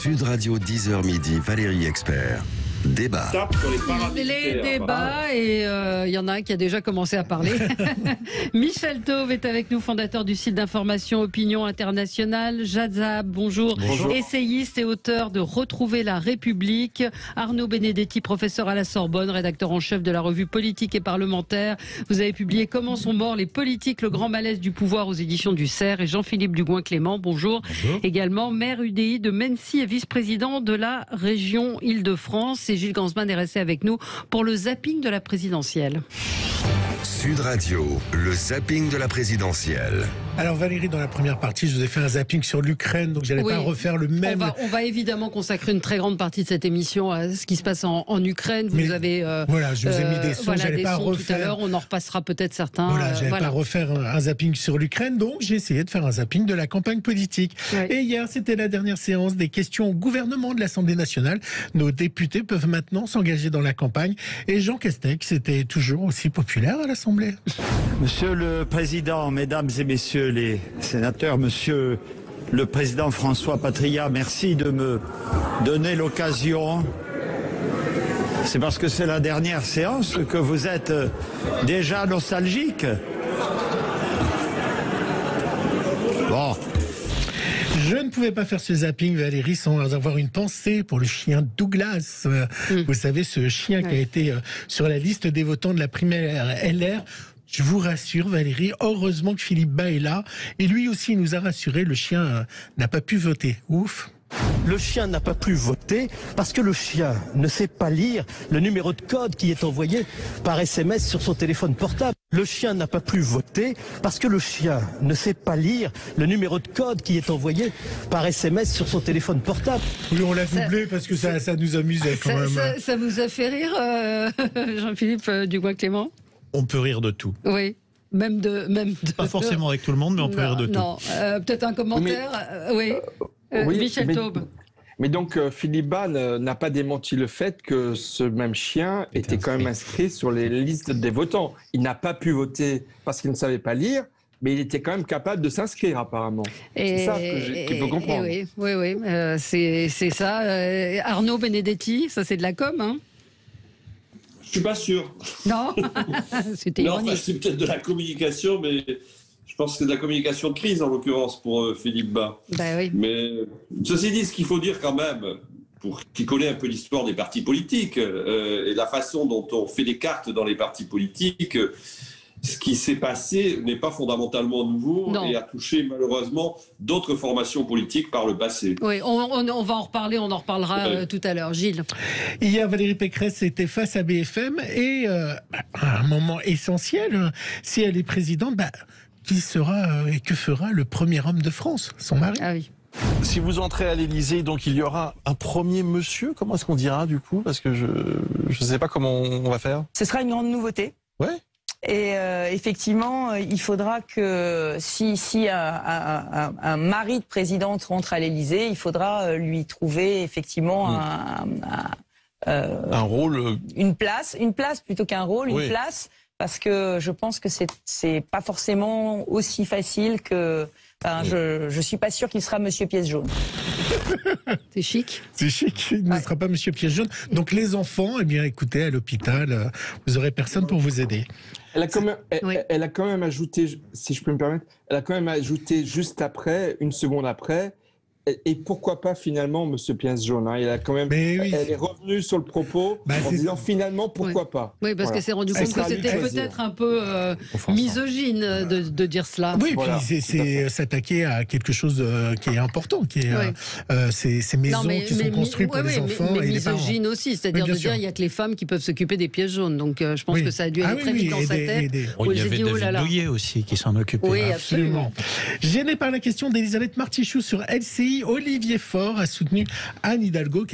Sud Radio 10h midi, Valérie Expert. Débat. Les débats, et il y en a un qui a déjà commencé à parler. Michel Taube est avec nous, fondateur du site d'information Opinion Internationale. Jad Zahab, bonjour. Essayiste et auteur de Retrouver la République. Arnaud Benedetti, professeur à la Sorbonne, rédacteur en chef de la revue Politique et Parlementaire. Vous avez publié Comment sont morts les politiques, le grand malaise du pouvoir aux éditions du CERF. Et Jean-Philippe Dugouin-Clément, bonjour. Également maire UDI de Mennecy et vice-président de la région Île-de-France. Et Gilles Gansman est resté avec nous pour le zapping de la présidentielle. Sud Radio, le zapping de la présidentielle. Alors Valérie, dans la première partie, je vous ai fait un zapping sur l'Ukraine, donc j'allais pas refaire le même. On va évidemment consacrer une très grande partie de cette émission à ce qui se passe en Ukraine. Vous avez voilà, je vous ai mis des sons, j'allais pas refaire. Tout à l'heure, on en repassera peut-être certains. Voilà, j'allais pas refaire un zapping sur l'Ukraine, donc j'ai essayé de faire un zapping de la campagne politique. Et hier, c'était la dernière séance des questions au gouvernement de l'Assemblée nationale. Nos députés peuvent maintenant s'engager dans la campagne. Et Jean Castex était toujours aussi populaire à l'Assemblée. Monsieur le Président, Mesdames et Messieurs les sénateurs, Monsieur le Président François Patriat, merci de me donner l'occasion. C'est parce que c'est la dernière séance que vous êtes déjà nostalgique. Bon. Je ne pouvais pas faire ce zapping, Valérie, sans avoir une pensée pour le chien Douglas. Vous savez, ce chien qui a été sur la liste des votants de la primaire LR. Je vous rassure, Valérie, heureusement que Philippe Bas est là. Et lui aussi nous a rassuré, le chien n'a pas pu voter. Ouf. Le chien n'a pas pu voter parce que le chien ne sait pas lire le numéro de code qui est envoyé par SMS sur son téléphone portable. Le chien n'a pas pu voter parce que le chien ne sait pas lire le numéro de code qui est envoyé par SMS sur son téléphone portable. Oui, on l'a doublé parce que ça nous amusait quand même. Ça vous a fait rire, Jean-Philippe Dugouin-Clément ? On peut rire de tout. Oui. Même de... Pas forcément avec tout le monde, mais on peut rire de tout. Non, peut-être un commentaire. Oui, Michel Taube. Mais donc, Philippe Bas n'a pas démenti le fait que ce même chien était quand même inscrit sur les listes des votants. Il n'a pas pu voter parce qu'il ne savait pas lire, mais il était quand même capable de s'inscrire apparemment. C'est ça qu'il faut comprendre. Oui, c'est ça. Arnaud Benedetti, ça c'est de la com, hein ? Je suis pas sûr. Non, c'était ironique. Non, c'est peut-être de la communication, mais je pense que c'est de la communication de crise en l'occurrence pour Philippe Bas. Ben oui. Mais ceci dit, ce qu'il faut dire quand même, pour qui connaît un peu l'histoire des partis politiques et la façon dont on fait des cartes dans les partis politiques, ce qui s'est passé n'est pas fondamentalement nouveau et a touché malheureusement d'autres formations politiques par le passé. Oui, on va en reparler, on en reparlera tout à l'heure. Gilles. Hier, Valérie Pécresse était face à BFM et un moment essentiel, si elle est présidente, qui sera et que fera le premier homme de France, son mari. Ah oui. Si vous entrez à l'Élysée, donc il y aura un premier monsieur, comment est-ce qu'on dira du coup? Parce que je ne sais pas comment on va faire. Ce sera une grande nouveauté. Ouais. Et effectivement, il faudra que si un mari de présidente rentre à l'Élysée, il faudra lui trouver effectivement un rôle, une place plutôt qu'un rôle, une place, parce que je pense que c'est pas forcément aussi facile que. Enfin, je suis pas sûr qu'il sera Monsieur Pièce Jaune. C'est chic. C'est chic, il ne sera pas Monsieur Pièce Jaune. Donc les enfants, eh bien écoutez, à l'hôpital, vous aurez personne pour vous aider. Elle a quand même ajouté, si je peux me permettre, elle a quand même ajouté juste après, une seconde après, et pourquoi pas finalement Monsieur Pièce Jaune, hein, elle est revenue sur le propos en disant finalement pourquoi pas. Oui, parce qu'elle s'est rendue compte que c'était peut-être un peu misogyne de dire cela. Oui, voilà. Puis c'est s'attaquer à quelque chose qui est important, qui est ces maisons qui sont construites pour les enfants mais et les parents. misogyne aussi, c'est-à-dire de dire il n'y a que les femmes qui peuvent s'occuper des pièces jaunes. Donc je pense que ça a dû aller très vite dans sa tête. Il y avait David Douillet aussi qui s'en occupait. Oui, absolument. Gêné par la question d'Elisabeth Martichoux sur LCI, Olivier Faure a soutenu Anne Hidalgo,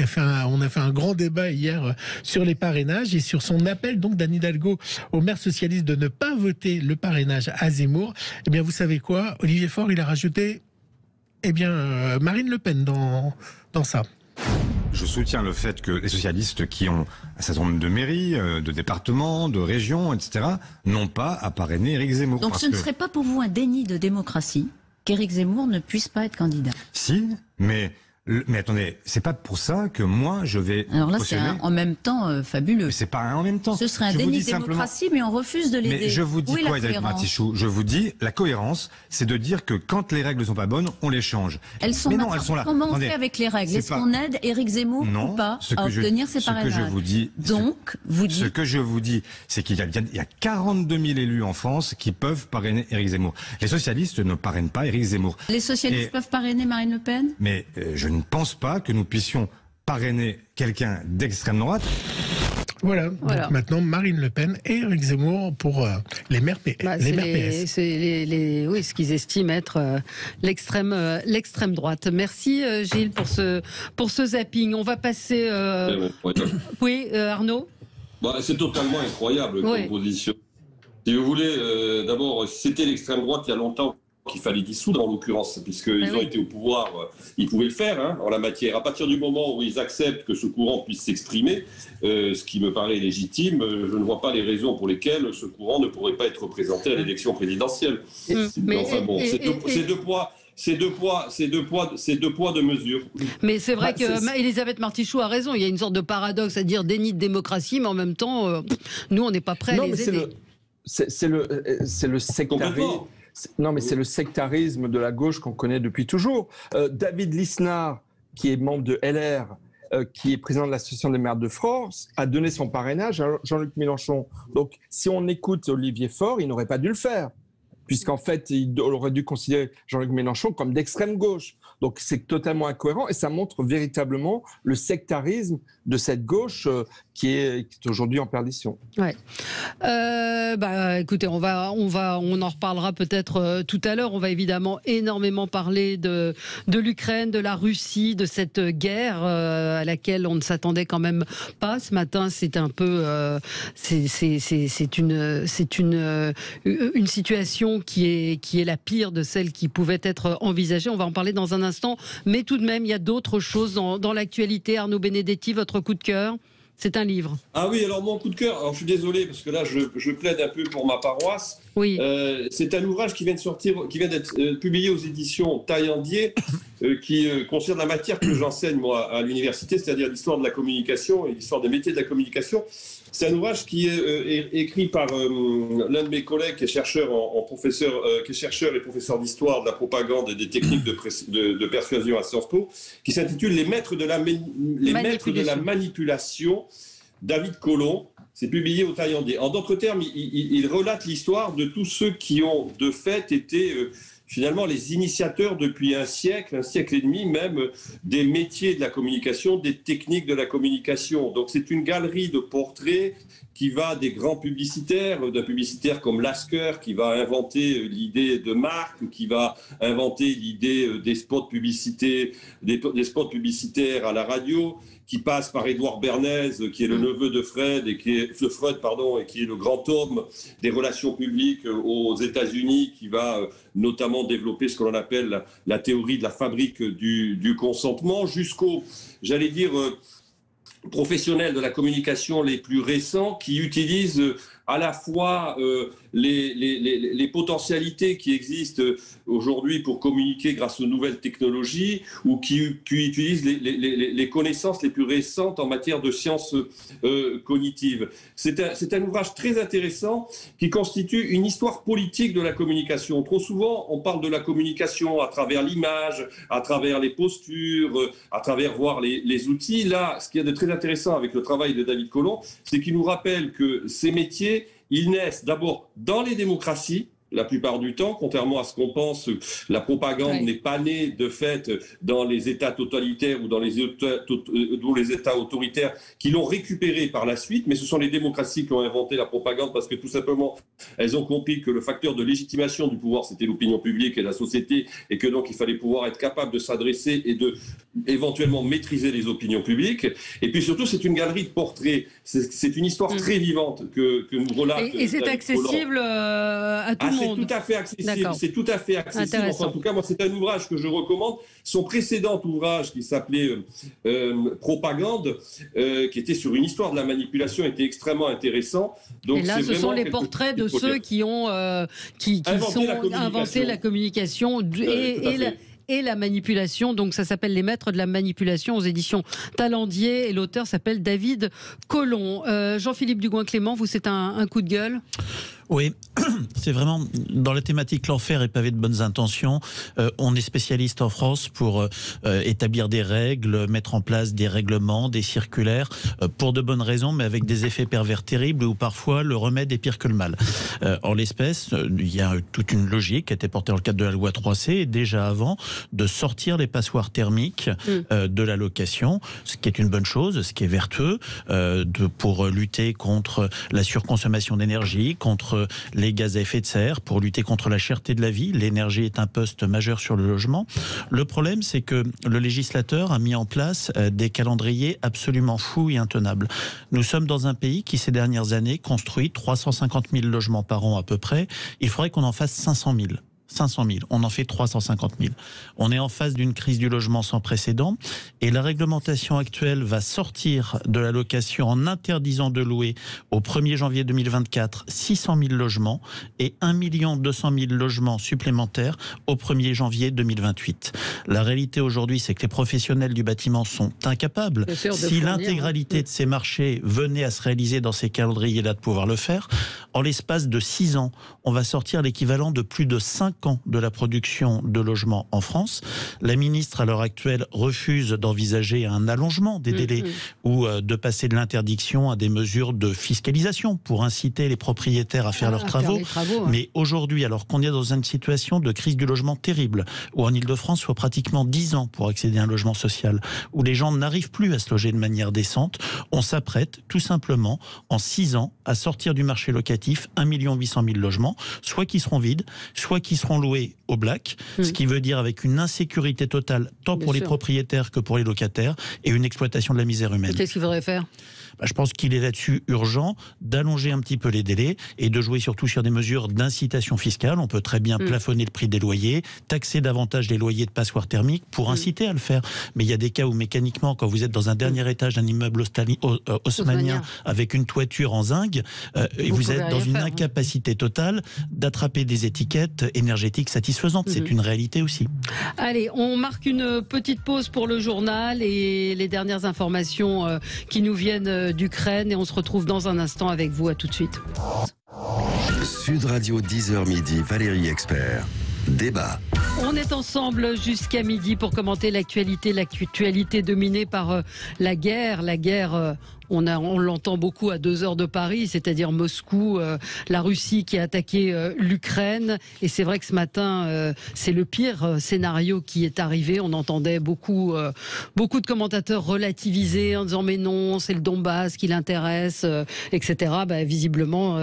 on a fait un grand débat hier sur les parrainages et sur son appel donc d'Anne Hidalgo au maire socialiste de ne pas voter le parrainage à Zemmour. Eh bien, vous savez quoi? Olivier Faure, il a rajouté Marine Le Pen dans ça. Je soutiens le fait que les socialistes qui ont un certain nombre de mairies, de départements, de régions, etc., n'ont pas à parrainer Éric Zemmour. Donc ce ne serait pas pour vous un déni de démocratie qu'Éric Zemmour ne puisse pas être candidat? Si, mais Mais attendez, c'est pas pour ça que moi je vais. Alors là, c'est en même temps fabuleux. C'est pas un en même temps. Ce serait un déni de démocratie, mais on refuse de l'aider. Mais je vous dis quoi, Elisabeth Martichoux? Je vous dis, la cohérence, c'est de dire que quand les règles ne sont pas bonnes, on les change. Elles sont, elles sont là. Comment on fait avec les règles? Est-ce qu'on aide Éric Zemmour ou pas à obtenir ses parrainages? Ce que je vous dis. Donc, ce que je vous dis, c'est qu'il y a 42 000 élus en France qui peuvent parrainer Éric Zemmour. Les socialistes ne parrainent pas Éric Zemmour. Les socialistes peuvent parrainer Marine Le Pen? Mais je ne pense pas que nous puissions parrainer quelqu'un d'extrême droite. Voilà. Donc maintenant Marine Le Pen et Éric Zemmour pour les maires PS. C'est oui, ce qu'ils estiment être l'extrême droite. Merci Gilles pour ce zapping. On va passer. Oui, Arnaud. C'est totalement incroyable comme position. Si vous voulez, d'abord, c'était l'extrême droite il y a longtemps qu'il fallait dissoudre en l'occurrence, puisqu'ils ont été au pouvoir, ils pouvaient le faire en la matière. À partir du moment où ils acceptent que ce courant puisse s'exprimer, ce qui me paraît légitime, je ne vois pas les raisons pour lesquelles ce courant ne pourrait pas être représenté à l'élection présidentielle. Enfin bon, c'est deux poids. C'est deux poids, deux mesures. Mais c'est vrai que Elisabeth Martichoux a raison. Il y a une sorte de paradoxe à dire déni de démocratie, mais en même temps, nous, on n'est pas prêts à les aider. C'est le sectarisme. Non, mais c'est le sectarisme de la gauche qu'on connaît depuis toujours. David Lisnard, qui est membre de LR, qui est président de l'Association des maires de France, a donné son parrainage à Jean-Luc Mélenchon. Donc, si on écoute Olivier Faure, il n'aurait pas dû le faire, puisqu'en fait, il aurait dû considérer Jean-Luc Mélenchon comme d'extrême gauche. Donc, c'est totalement incohérent et ça montre véritablement le sectarisme de cette gauche qui est aujourd'hui en perdition. Ouais. Écoutez, on en reparlera peut-être tout à l'heure. On va évidemment énormément parler de l'Ukraine, de la Russie, de cette guerre à laquelle on ne s'attendait quand même pas. Ce matin, c'est un peu, c'est une situation qui est la pire de celle qui pouvait être envisagée. On va en parler dans un instant, mais tout de même, il y a d'autres choses dans l'actualité. Arnaud Benedetti, votre coup de cœur? C'est un livre. Ah oui, alors mon coup de cœur, alors je suis désolé parce que là je plaide un peu pour ma paroisse. Oui. C'est un ouvrage qui vient d'être publié aux éditions Taillandier, qui concerne la matière que j'enseigne moi à l'université, c'est-à-dire l'histoire de la communication et l'histoire des métiers de la communication. C'est un ouvrage qui est écrit par l'un de mes collègues qui est chercheur qui est chercheur et professeur d'histoire de la propagande et des techniques de persuasion à Sciences Po, qui s'intitule Les maîtres de la manipulation, David Collomb. C'est publié au Taillandier. En d'autres termes, il relate l'histoire de tous ceux qui ont de fait été finalement les initiateurs depuis un siècle et demi même, des métiers de la communication, des techniques de la communication. Donc c'est une galerie de portraits qui va des grands publicitaires, d'un publicitaire comme Lasker qui va inventer l'idée de marque, qui va inventer l'idée des spots publicitaires à la radio, qui passe par Édouard Bernays, qui est le neveu de Freud, et qui est le grand homme des relations publiques aux États-Unis, qui va notamment développer ce que l'on appelle la théorie de la fabrique du consentement, jusqu'aux, j'allais dire, professionnels de la communication les plus récents, qui utilisent à la fois les potentialités qui existent aujourd'hui pour communiquer grâce aux nouvelles technologies, ou qui utilisent les connaissances les plus récentes en matière de sciences cognitives. C'est un ouvrage très intéressant qui constitue une histoire politique de la communication. Trop souvent, on parle de la communication à travers l'image, à travers les postures, à travers voir les outils. Là, ce qu'il y a de très intéressant avec le travail de David Collomb, c'est qu'il nous rappelle que ces métiers, ils naissent d'abord dans les démocraties, la plupart du temps, contrairement à ce qu'on pense, la propagande n'est pas née de fait dans les États totalitaires ou dans les États autoritaires qui l'ont récupérée par la suite, mais ce sont les démocraties qui ont inventé la propagande parce que tout simplement, elles ont compris que le facteur de légitimation du pouvoir, c'était l'opinion publique et la société, et que donc il fallait pouvoir être capable de s'adresser et de éventuellement maîtriser les opinions publiques. Et puis surtout, c'est une galerie de portraits. C'est une histoire très vivante que nous relate. Et c'est accessible à tout le monde. C'est tout à fait accessible. C'est tout à fait accessible. Enfin, en tout cas, moi, c'est un ouvrage que je recommande. Son précédent ouvrage, qui s'appelait Propagande, qui était sur une histoire de la manipulation, était extrêmement intéressant. Donc, et là, ce sont les portraits de ceux qui ont inventé la communication et la manipulation. Donc ça s'appelle Les Maîtres de la manipulation aux éditions Talendier et l'auteur s'appelle David Collomb. Jean-Philippe Dugouin-Clément, vous, c'est un coup de gueule ? Oui, c'est vraiment dans la thématique l'enfer est pavé de bonnes intentions. On est spécialiste en France pour établir des règles, mettre en place des règlements, des circulaires, pour de bonnes raisons, mais avec des effets pervers terribles où parfois le remède est pire que le mal. En l'espèce, il y a toute une logique qui a été portée dans le cadre de la loi 3C et déjà avant de sortir les passoires thermiques de la location, ce qui est une bonne chose, ce qui est vertueux, pour lutter contre la surconsommation d'énergie, contre les gaz à effet de serre, pour lutter contre la cherté de la vie. L'énergie est un poste majeur sur le logement. Le problème, c'est que le législateur a mis en place des calendriers absolument fous et intenables. Nous sommes dans un pays qui, ces dernières années, construit 350 000 logements par an à peu près. Il faudrait qu'on en fasse 500 000. 500 000, on en fait 350 000. On est en face d'une crise du logement sans précédent et la réglementation actuelle va sortir de la location en interdisant de louer au 1er janvier 2024 600 000 logements et 1 200 000 logements supplémentaires au 1er janvier 2028. La réalité aujourd'hui, c'est que les professionnels du bâtiment sont incapables, si l'intégralité de ces marchés venait à se réaliser dans ces calendriers-là, de pouvoir le faire. En l'espace de 6 ans, on va sortir l'équivalent de plus de 5 ans de la production de logements en France. La ministre, à l'heure actuelle, refuse d'envisager un allongement des délais ou de passer de l'interdiction à des mesures de fiscalisation pour inciter les propriétaires à faire leurs travaux. Mais aujourd'hui, alors qu'on est dans une situation de crise du logement terrible, où en Ile-de-France, il faut pratiquement 10 ans pour accéder à un logement social, où les gens n'arrivent plus à se loger de manière décente, on s'apprête tout simplement, en 6 ans, à sortir du marché locatif 1 800 000 logements, soit qui seront vides, soit qui seront loués au black, ce qui veut dire avec une insécurité totale, tant pour les propriétaires que pour les locataires, et une exploitation de la misère humaine. Qu'est-ce qu'il faudrait faire ? Je pense qu'il est là-dessus urgent d'allonger un petit peu les délais et de jouer surtout sur des mesures d'incitation fiscale. On peut très bien plafonner le prix des loyers, taxer davantage les loyers de passoires thermiques pour inciter à le faire. Mais il y a des cas où mécaniquement, quand vous êtes dans un dernier étage d'un immeuble haussmannien avec une toiture en zinc, vous êtes dans une incapacité totale d'attraper des étiquettes énergétiques satisfaisantes. C'est une réalité aussi. Allez, on marque une petite pause pour le journal et les dernières informations qui nous viennent d'Ukraine et on se retrouve dans un instant avec vous. À tout de suite. Sud Radio 10h midi, Valérie Expert. Débat. On est ensemble jusqu'à midi pour commenter l'actualité dominée par la guerre. On l'entend beaucoup à 2 heures de Paris, c'est-à-dire Moscou, la Russie qui a attaqué l'Ukraine. Et c'est vrai que ce matin, c'est le pire scénario qui est arrivé. On entendait beaucoup de commentateurs relativiser en disant mais non, c'est le Donbass qui l'intéresse, etc. Visiblement,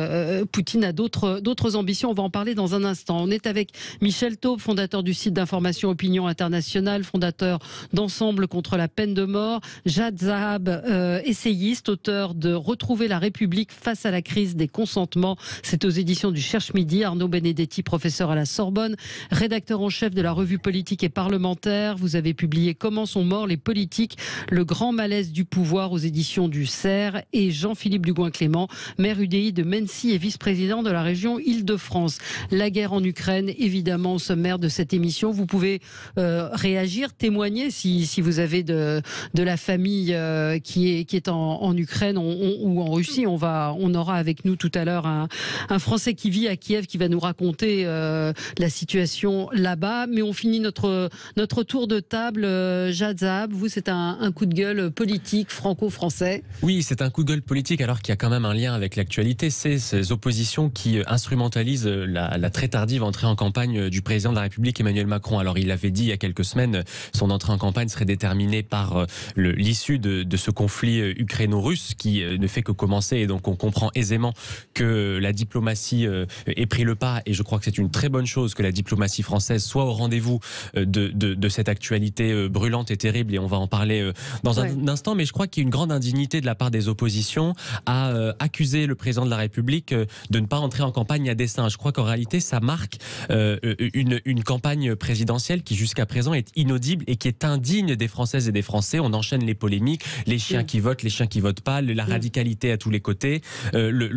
Poutine a d'autres ambitions. On va en parler dans un instant. On est avec Michel Taube, fondateur du site d'information Opinion Internationale, fondateur d'Ensemble contre la peine de mort, Jad Zahab, essayiste, auteur de Retrouver la République face à la crise des consentements. C'est aux éditions du Cherche Midi. Arnaud Benedetti, professeur à la Sorbonne, rédacteur en chef de la revue politique et parlementaire. Vous avez publié Comment sont morts les politiques, le grand malaise du pouvoir aux éditions du CERF. Et Jean-Philippe Dugouin-Clément, maire UDI de Mennecy et vice-président de la région Île-de-France. La guerre en Ukraine, évidemment, au sommaire de cette émission. Vous pouvez réagir, témoigner si vous avez de la famille qui est en Ukraine ou en Russie. On aura avec nous tout à l'heure un Français qui vit à Kiev qui va nous raconter la situation là-bas. Mais on finit notre tour de table. Jad Zahab, vous, c'est un coup de gueule politique franco-français. Oui, c'est un coup de gueule politique alors qu'il y a quand même un lien avec l'actualité. C'est ces oppositions qui instrumentalisent la très tardive entrée en campagne du président de la République Emmanuel Macron. Alors il avait dit il y a quelques semaines, son entrée en campagne serait déterminée par l'issue de ce conflit ukraino-russe qui ne fait que commencer, et donc on comprend aisément que la diplomatie ait pris le pas, et je crois que c'est une très bonne chose que la diplomatie française soit au rendez-vous de cette actualité brûlante et terrible, et on va en parler dans un instant. Mais je crois qu'il y a une grande indignité de la part des oppositions à accuser le président de la République de ne pas entrer en campagne à dessein. Je crois qu'en réalité ça marque une campagne présidentielle qui jusqu'à présent est inaudible et qui est indigne des Françaises et des Français. On enchaîne les polémiques, les chiens qui votent votent pas, la radicalité à tous les côtés,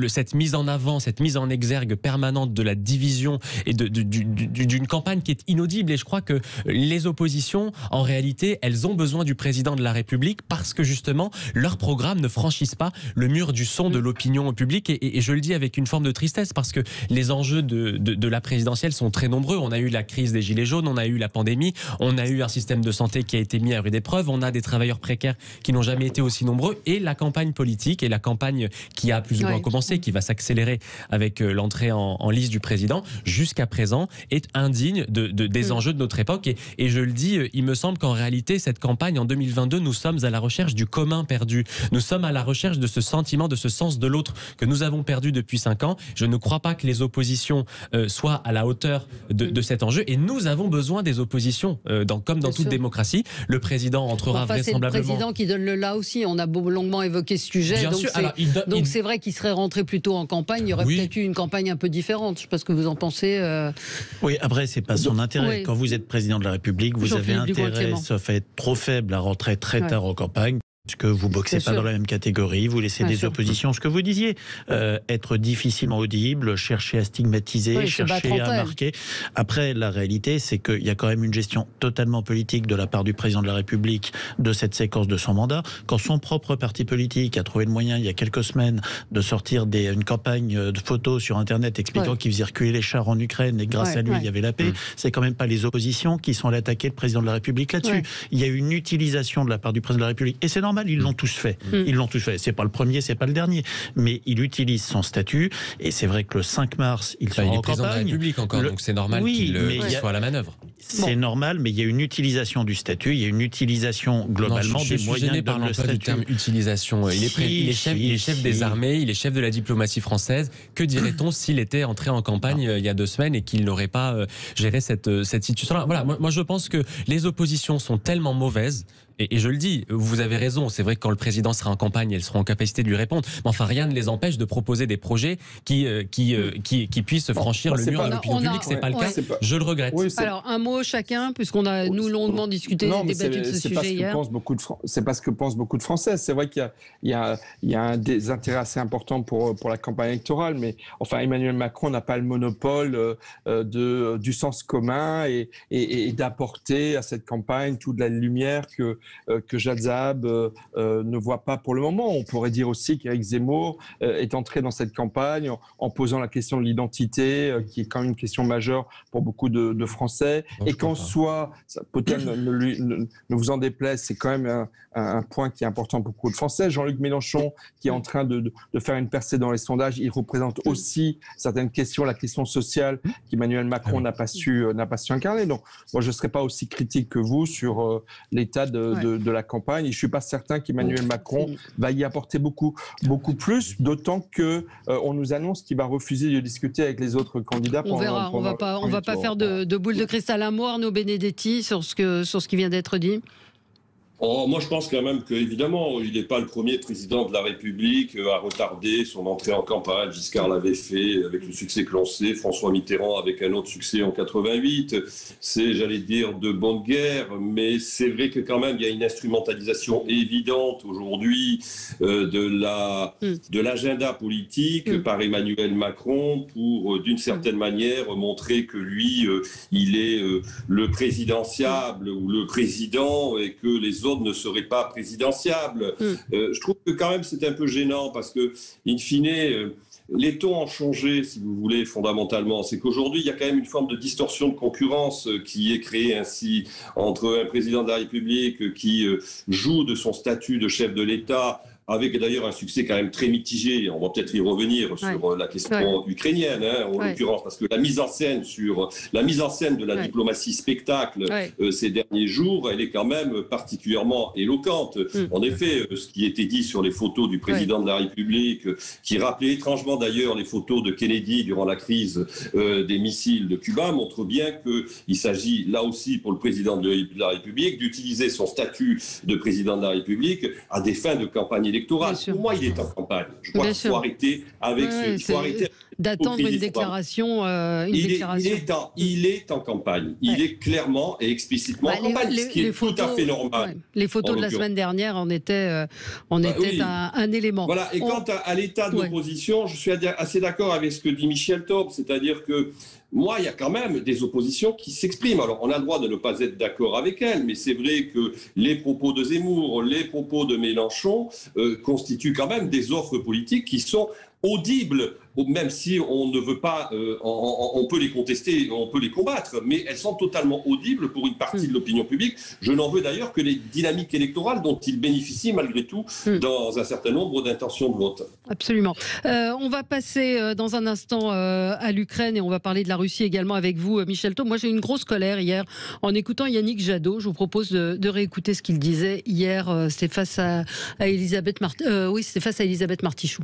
cette mise en avant, cette mise en exergue permanente de la division et d'une campagne qui est inaudible. Et je crois que les oppositions, en réalité, elles ont besoin du président de la République parce que justement, leurs programmes ne franchissent pas le mur du son de l'opinion publique. Et je le dis avec une forme de tristesse parce que les enjeux de la présidentielle sont très nombreux. On a eu la crise des Gilets jaunes, on a eu la pandémie, on a eu un système de santé qui a été mis à rude épreuve, on a des travailleurs précaires qui n'ont jamais été aussi nombreux, et la campagne politique et la campagne qui a plus ou moins commencé, qui va s'accélérer avec l'entrée en lice du président, jusqu'à présent est indigne des enjeux de notre époque. Et je le dis, il me semble qu'en réalité, cette campagne en 2022, nous sommes à la recherche du commun perdu. Nous sommes à la recherche de ce sentiment, de ce sens de l'autre que nous avons perdu depuis 5 ans. Je ne crois pas que les oppositions soient à la hauteur de cet enjeu, et nous avons besoin des oppositions, comme dans toute démocratie. Le président entrera vraisemblablement... C'est le président qui donne le là aussi. On a longuement évoqué ce sujet. Bien sûr. Alors, donc c'est vrai qu'il serait rentré plutôt en campagne. Il y aurait peut-être eu une campagne un peu différente. Je ne sais pas ce que vous en pensez. Oui, après, c'est pas son intérêt. Oui. Quand vous êtes président de la République, vous avez intérêt, sauf à être trop faible, à rentrer très tard en campagne. Parce que vous boxez pas dans la même catégorie, vous laissez des oppositions, ce que vous disiez, être difficilement audible, chercher à stigmatiser, chercher à marquer. Après, la réalité, c'est qu'il y a quand même une gestion totalement politique de la part du président de la République de cette séquence de son mandat. Quand son propre parti politique a trouvé le moyen, il y a quelques semaines, de sortir une campagne de photos sur Internet expliquant qu'il faisait reculer les chars en Ukraine et grâce à lui, il y avait la paix, c'est quand même pas les oppositions qui sont allées attaquer le président de la République là-dessus. Il y a eu une utilisation de la part du président de la République, et c'est normal. Ils l'ont tous fait. Ils l'ont tous fait. C'est pas le premier, c'est pas le dernier. Mais il utilise son statut. Et c'est vrai que le 5 mars, il sera en campagne. Il est président de la République encore, donc c'est normal qu'il soit à la manœuvre. C'est normal, mais il y a une utilisation du statut, il y a une utilisation globalement des moyens de le statut. Du terme utilisation. Il est chef des armées, il est chef de la diplomatie française. Que dirait-on s'il était entré en campagne il y a 2 semaines et qu'il n'aurait pas géré cette situation-là? Voilà, moi je pense que les oppositions sont tellement mauvaises. Et je le dis, vous avez raison, c'est vrai que quand le président sera en campagne, elles seront en capacité de lui répondre. Mais enfin, rien ne les empêche de proposer des projets qui puissent franchir le mur de l'opinion publique. C'est pas le cas, je le regrette. Alors, un mot chacun, puisqu'on a nous longuement discuté, débattu de ce sujet hier. C'est pas ce que pensent beaucoup de Français. C'est vrai qu'il y a des intérêts assez importants pour la campagne électorale, mais enfin, Emmanuel Macron n'a pas le monopole du sens commun et d'apporter à cette campagne toute la lumière que Jad Zahab ne voit pas pour le moment. On pourrait dire aussi qu'Éric Zemmour est entré dans cette campagne en posant la question de l'identité, qui est quand même une question majeure pour beaucoup de Français. Et qu'en soi, peut-être ne vous en déplaise, c'est quand même un point qui est important pour beaucoup de Français. Jean-Luc Mélenchon, qui est en train de faire une percée dans les sondages, il représente aussi certaines questions, la question sociale qu'Emmanuel Macron n'a pas su incarner. Donc, moi, je ne serais pas aussi critique que vous sur l'état de la campagne. Et je ne suis pas certain qu'Emmanuel Macron va y apporter beaucoup plus, d'autant qu'on nous annonce qu'il va refuser de discuter avec les autres candidats. On verra, on ne va pas faire de boule de cristal. Un mot, Arnaud Benedetti, sur ce qui vient d'être dit. Moi, je pense quand même qu'évidemment, il n'est pas le premier président de la République à retarder son entrée en campagne. Giscard l'avait fait avec le succès que l'on sait, François Mitterrand avec un autre succès en 88. C'est, j'allais dire, de bonne guerre, mais c'est vrai que quand même, il y a une instrumentalisation évidente aujourd'hui de l'agenda politique par Emmanuel Macron pour, d'une certaine manière, montrer que lui, il est le présidentiable ou le président et que les autres ne serait pas présidentiable. Je trouve que quand même c'est un peu gênant parce que, in fine, les tons ont changé, si vous voulez, fondamentalement. C'est qu'aujourd'hui, il y a quand même une forme de distorsion de concurrence qui est créée ainsi entre un président de la République qui joue de son statut de chef de l'État, avec d'ailleurs un succès quand même très mitigé. On va peut-être y revenir sur la question ukrainienne, en l'occurrence, parce que la mise en scène de la diplomatie spectacle ces derniers jours, elle est quand même particulièrement éloquente. En effet, ce qui était dit sur les photos du président de la République, qui rappelait étrangement d'ailleurs les photos de Kennedy durant la crise des missiles de Cuba, montre bien qu'il s'agit là aussi pour le président de la République d'utiliser son statut de président de la République à des fins de campagne électorale. Pour moi, il est en campagne. Je crois qu'il faut arrêter avec d'attendre une déclaration. Il est en campagne. Il est clairement et explicitement en campagne, ce qui est tout à fait normal. Les photos de la semaine dernière en étaient un élément. Voilà. Et quant à l'état de l'opposition, je suis assez d'accord avec ce que dit Michel Taube, c'est-à-dire que moi, il y a quand même des oppositions qui s'expriment. Alors, on a le droit de ne pas être d'accord avec elles, mais c'est vrai que les propos de Zemmour, les propos de Mélenchon constituent quand même des offres politiques qui sont audibles, même si on ne veut pas, on peut les contester, on peut les combattre, mais elles sont totalement audibles pour une partie de l'opinion publique. Je n'en veux d'ailleurs que les dynamiques électorales dont ils bénéficient malgré tout dans un certain nombre d'intentions de vote. Absolument. On va passer dans un instant à l'Ukraine et on va parler de la Russie également avec vous, Michel Taube. Moi, j'ai eu une grosse colère hier en écoutant Yannick Jadot. Je vous propose de réécouter ce qu'il disait hier. C'était face à Elisabeth Martichoux.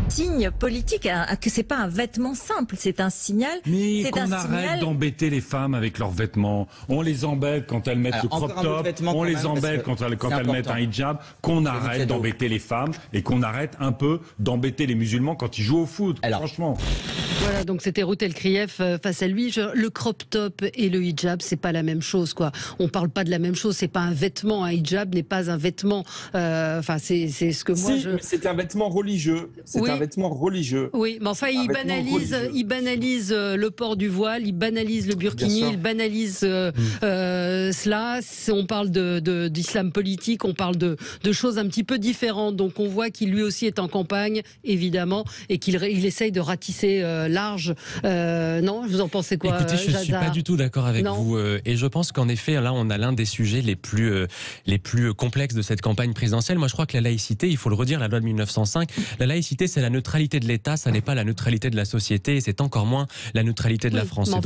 Signe politique, que c'est pas un vêtement simple, c'est un signal. Mais qu'on arrête d'embêter les femmes avec leurs vêtements. On les embête quand elles mettent le crop top, on les embête quand elles mettent un hijab. Qu'on arrête d'embêter les femmes et qu'on arrête un peu d'embêter les musulmans quand ils jouent au foot. Franchement. Voilà, donc c'était Ruth Elkrieff face à lui. Le crop top et le hijab, c'est pas la même chose, quoi. On parle pas de la même chose. C'est pas un vêtement. Un hijab n'est pas un vêtement. Enfin, c'est ce que moi c'est un vêtement religieux. C'est un vêtement religieux. Oui, mais enfin, il banalise le port du voile, il banalise le burkini, il banalise cela. On parle d'islam politique, on parle de choses un petit peu différentes. Donc on voit qu'il lui aussi est en campagne, évidemment, et qu'il essaye de ratisser large. Non, vous en pensez quoi? Écoutez, je ne suis pas du tout d'accord avec vous. Et je pense qu'en effet, là, on a l'un des sujets les plus complexes de cette campagne présidentielle. Moi, je crois que la laïcité, il faut le redire, la loi de 1905, la laïcité, c'est la neutralité de l'État, ça n'est pas la neutralité de la société, et c'est encore moins la neutralité de la France. Moi,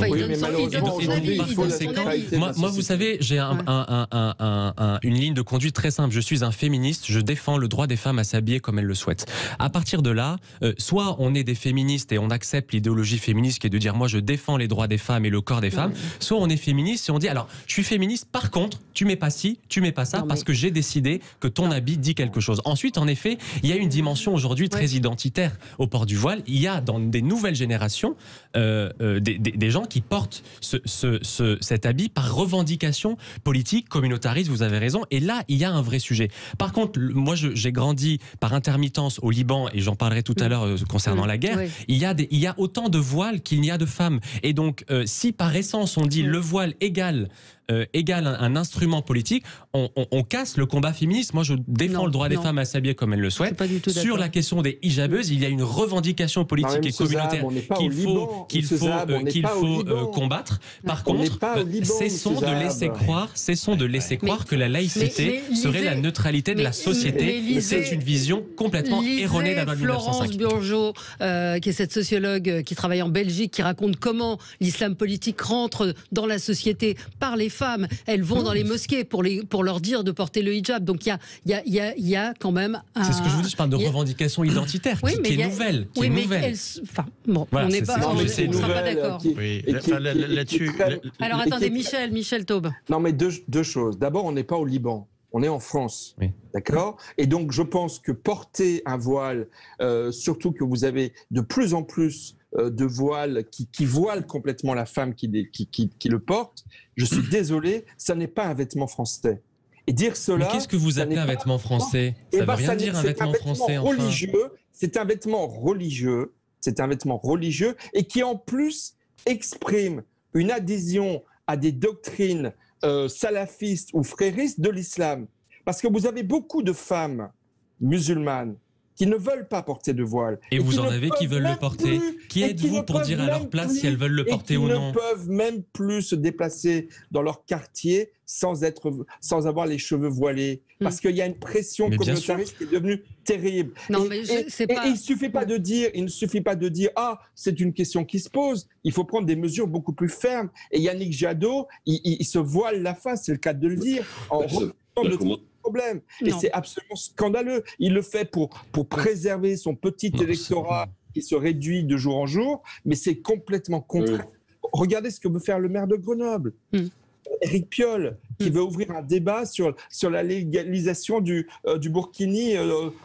vous savez, j'ai une ligne de conduite très simple. Je suis un féministe, je défends le droit des femmes à s'habiller comme elles le souhaitent. À partir de là, soit on est des féministes et on accepte l'idéologie féministe qui est de dire moi je défends les droits des femmes et le corps des femmes, soit on est féministe et on dit alors je suis féministe, par contre tu mets pas ci, tu mets pas ça, parce que j'ai décidé que ton habit dit quelque chose. Ensuite, en effet, il y a une dimension aujourd'hui très identitaire au port du voile. Il y a dans des nouvelles générations des gens qui portent cet habit par revendication politique, communautariste, vous avez raison, et là il y a un vrai sujet. Par contre, moi j'ai grandi par intermittence au Liban, et j'en parlerai tout à l'heure concernant la guerre. Il y a autant de voiles qu'il n'y a de femmes, et donc si par essence on dit le voile égale un instrument politique, on casse le combat féministe. Moi, je défends le droit des femmes à s'habiller comme elles le souhaitent. Sur la question des hijabeuses, il y a une revendication politique et communautaire qu'il faut combattre. Par contre, cessons de laisser croire que la laïcité serait la neutralité de la société. C'est une vision complètement erronée de la loi de 1905. Florence Burgeot, qui est cette sociologue qui travaille en Belgique, qui raconte comment l'islam politique rentre dans la société par les femmes. Elles vont dans les mosquées pour leur dire de porter le hijab. Donc il y a quand même c'est ce que je vous dis, je parle de revendication identitaire qui est nouvelle. On n'est pas d'accord. Là-dessus. Alors attendez, Michel Taube. Non, mais deux choses. D'abord, on n'est pas au Liban. On est en France, d'accord? Et donc, je pense que porter un voile, surtout que vous avez de plus en plus de voiles qui voilent complètement la femme qui le porte, je suis désolé, ça n'est pas un vêtement français. Et dire cela... Mais qu'est-ce que vous appelez un vêtement français? Ça veut rien dire un vêtement français, religieux, enfin. C'est un vêtement religieux et qui en plus exprime une adhésion à des doctrines salafistes ou fréristes de l'islam. Parce que vous avez beaucoup de femmes musulmanes qui ne veulent pas porter de voile. Et vous en avez qui veulent le porter. Qui êtes-vous pour dire à leur place si elles veulent le porter ou non? Ils ne peuvent même plus se déplacer dans leur quartier sans avoir les cheveux voilés. Parce qu'il y a une pression communautariste qui est devenue terrible. Non, il ne suffit pas de dire ah, c'est une question qui se pose. Il faut prendre des mesures beaucoup plus fermes. Et Yannick Jadot, il se voile la face, c'est le cas de le dire, en problème. Et c'est absolument scandaleux. Il le fait pour préserver son petit électorat qui se réduit de jour en jour, mais c'est complètement contraire. Regardez ce que veut faire le maire de Grenoble. Éric Piolle, qui veut ouvrir un débat sur la légalisation du burkini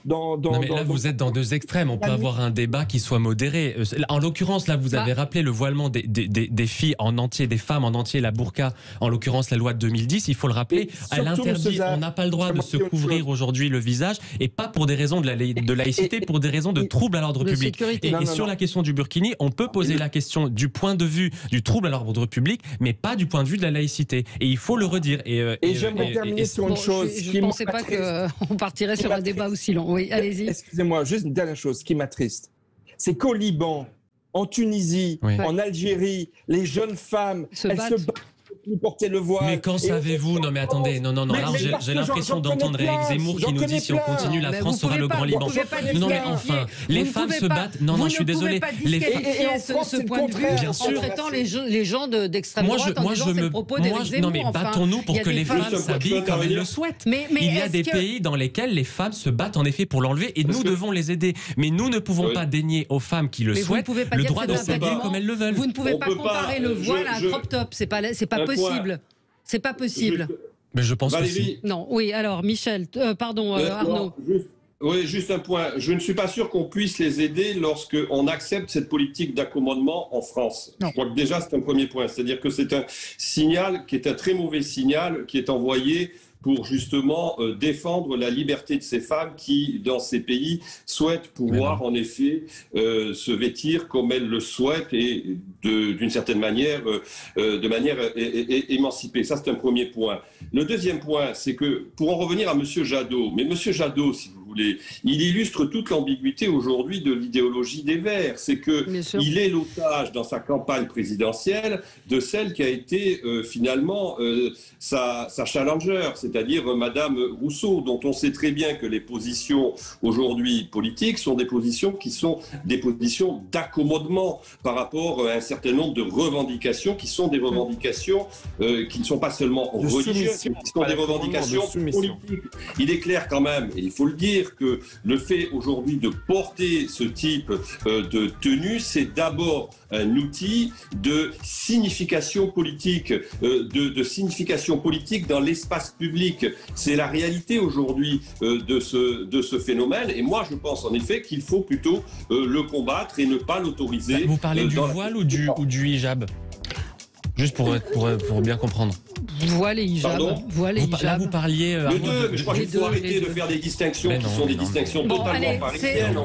dans... Non, mais là, vous êtes dans deux extrêmes. On peut avoir un débat qui soit modéré. En l'occurrence, là, vous avez rappelé le voilement des filles en entier, des femmes en entier, la burqa, en l'occurrence la loi de 2010, il faut le rappeler, elle interdit, on n'a pas le droit de se couvrir aujourd'hui le visage, et pas pour des raisons de laïcité, pour des raisons de trouble à l'ordre public. Et sur la question du burkini, on peut poser la question du point de vue du trouble à l'ordre public, mais pas du point de vue de la laïcité. Et il faut le redire. Et j'aimerais terminer sur une chose. Je ne pensais pas qu'on partirait sur un débat aussi long. Oui, allez-y. Excusez-moi, juste une dernière chose qui m'attriste. C'est qu'au Liban, en Tunisie, en Algérie, les jeunes femmes, elles se battent pour porter le voile. Mais quand savez-vous? Non mais attendez, non, là j'ai l'impression d'entendre Éric Zemmour qui nous dit si on continue, la France sera le grand Liban. Non mais enfin, les femmes se battent. Non, je suis désolé. Les femmes ce point de vue, bien sûr. En traitant les gens d'extrême droite en disant c'est le propos d'Éric Zemmour. Non mais battons-nous pour que les femmes s'habillent comme elles le souhaitent. Il y a des pays dans lesquels les femmes se battent en effet pour l'enlever et nous devons les aider. Mais nous ne pouvons pas dénier aux femmes qui le souhaitent le droit de s'habiller comme elles le veulent. Vous ne pouvez pas comparer le voile à un crop top. C'est pas possible. C'est pas possible. Mais je pense que si. Non, oui, alors Michel, Arnaud. Juste un point. Je ne suis pas sûr qu'on puisse les aider lorsqu'on accepte cette politique d'accommodement en France. Je crois que déjà c'est un premier point. C'est-à-dire que c'est un signal qui est un très mauvais signal qui est envoyé pour justement défendre la liberté de ces femmes qui, dans ces pays, souhaitent pouvoir en effet se vêtir comme elles le souhaitent et d'une certaine manière, de manière émancipée. Ça, c'est un premier point. Le deuxième point, c'est que, pour en revenir à M. Jadot, mais M. Jadot, si vous voulez, il illustre toute l'ambiguïté aujourd'hui de l'idéologie des Verts. C'est qu'il est l'otage dans sa campagne présidentielle de celle qui a été finalement sa challenger, c'est-à-dire Madame Rousseau, dont on sait très bien que les positions aujourd'hui politiques sont des positions qui sont des positions d'accommodement par rapport à un certain nombre de revendications qui sont des revendications qui ne sont pas seulement religieuses, qui sont des revendications politiques. Il est clair quand même, et il faut le dire, que le fait aujourd'hui de porter ce type de tenue, c'est d'abord un outil de signification politique, de signification politique dans l'espace public. C'est la réalité aujourd'hui de ce phénomène. Et moi, je pense en effet qu'il faut plutôt le combattre et ne pas l'autoriser. Vous parlez du voile ou du hijab? Juste pour bien comprendre. Voile et hijab. Là, vous parliez... Les deux, mais je crois qu'il faut arrêter de faire des distinctions qui sont des distinctions totalement parisiennes.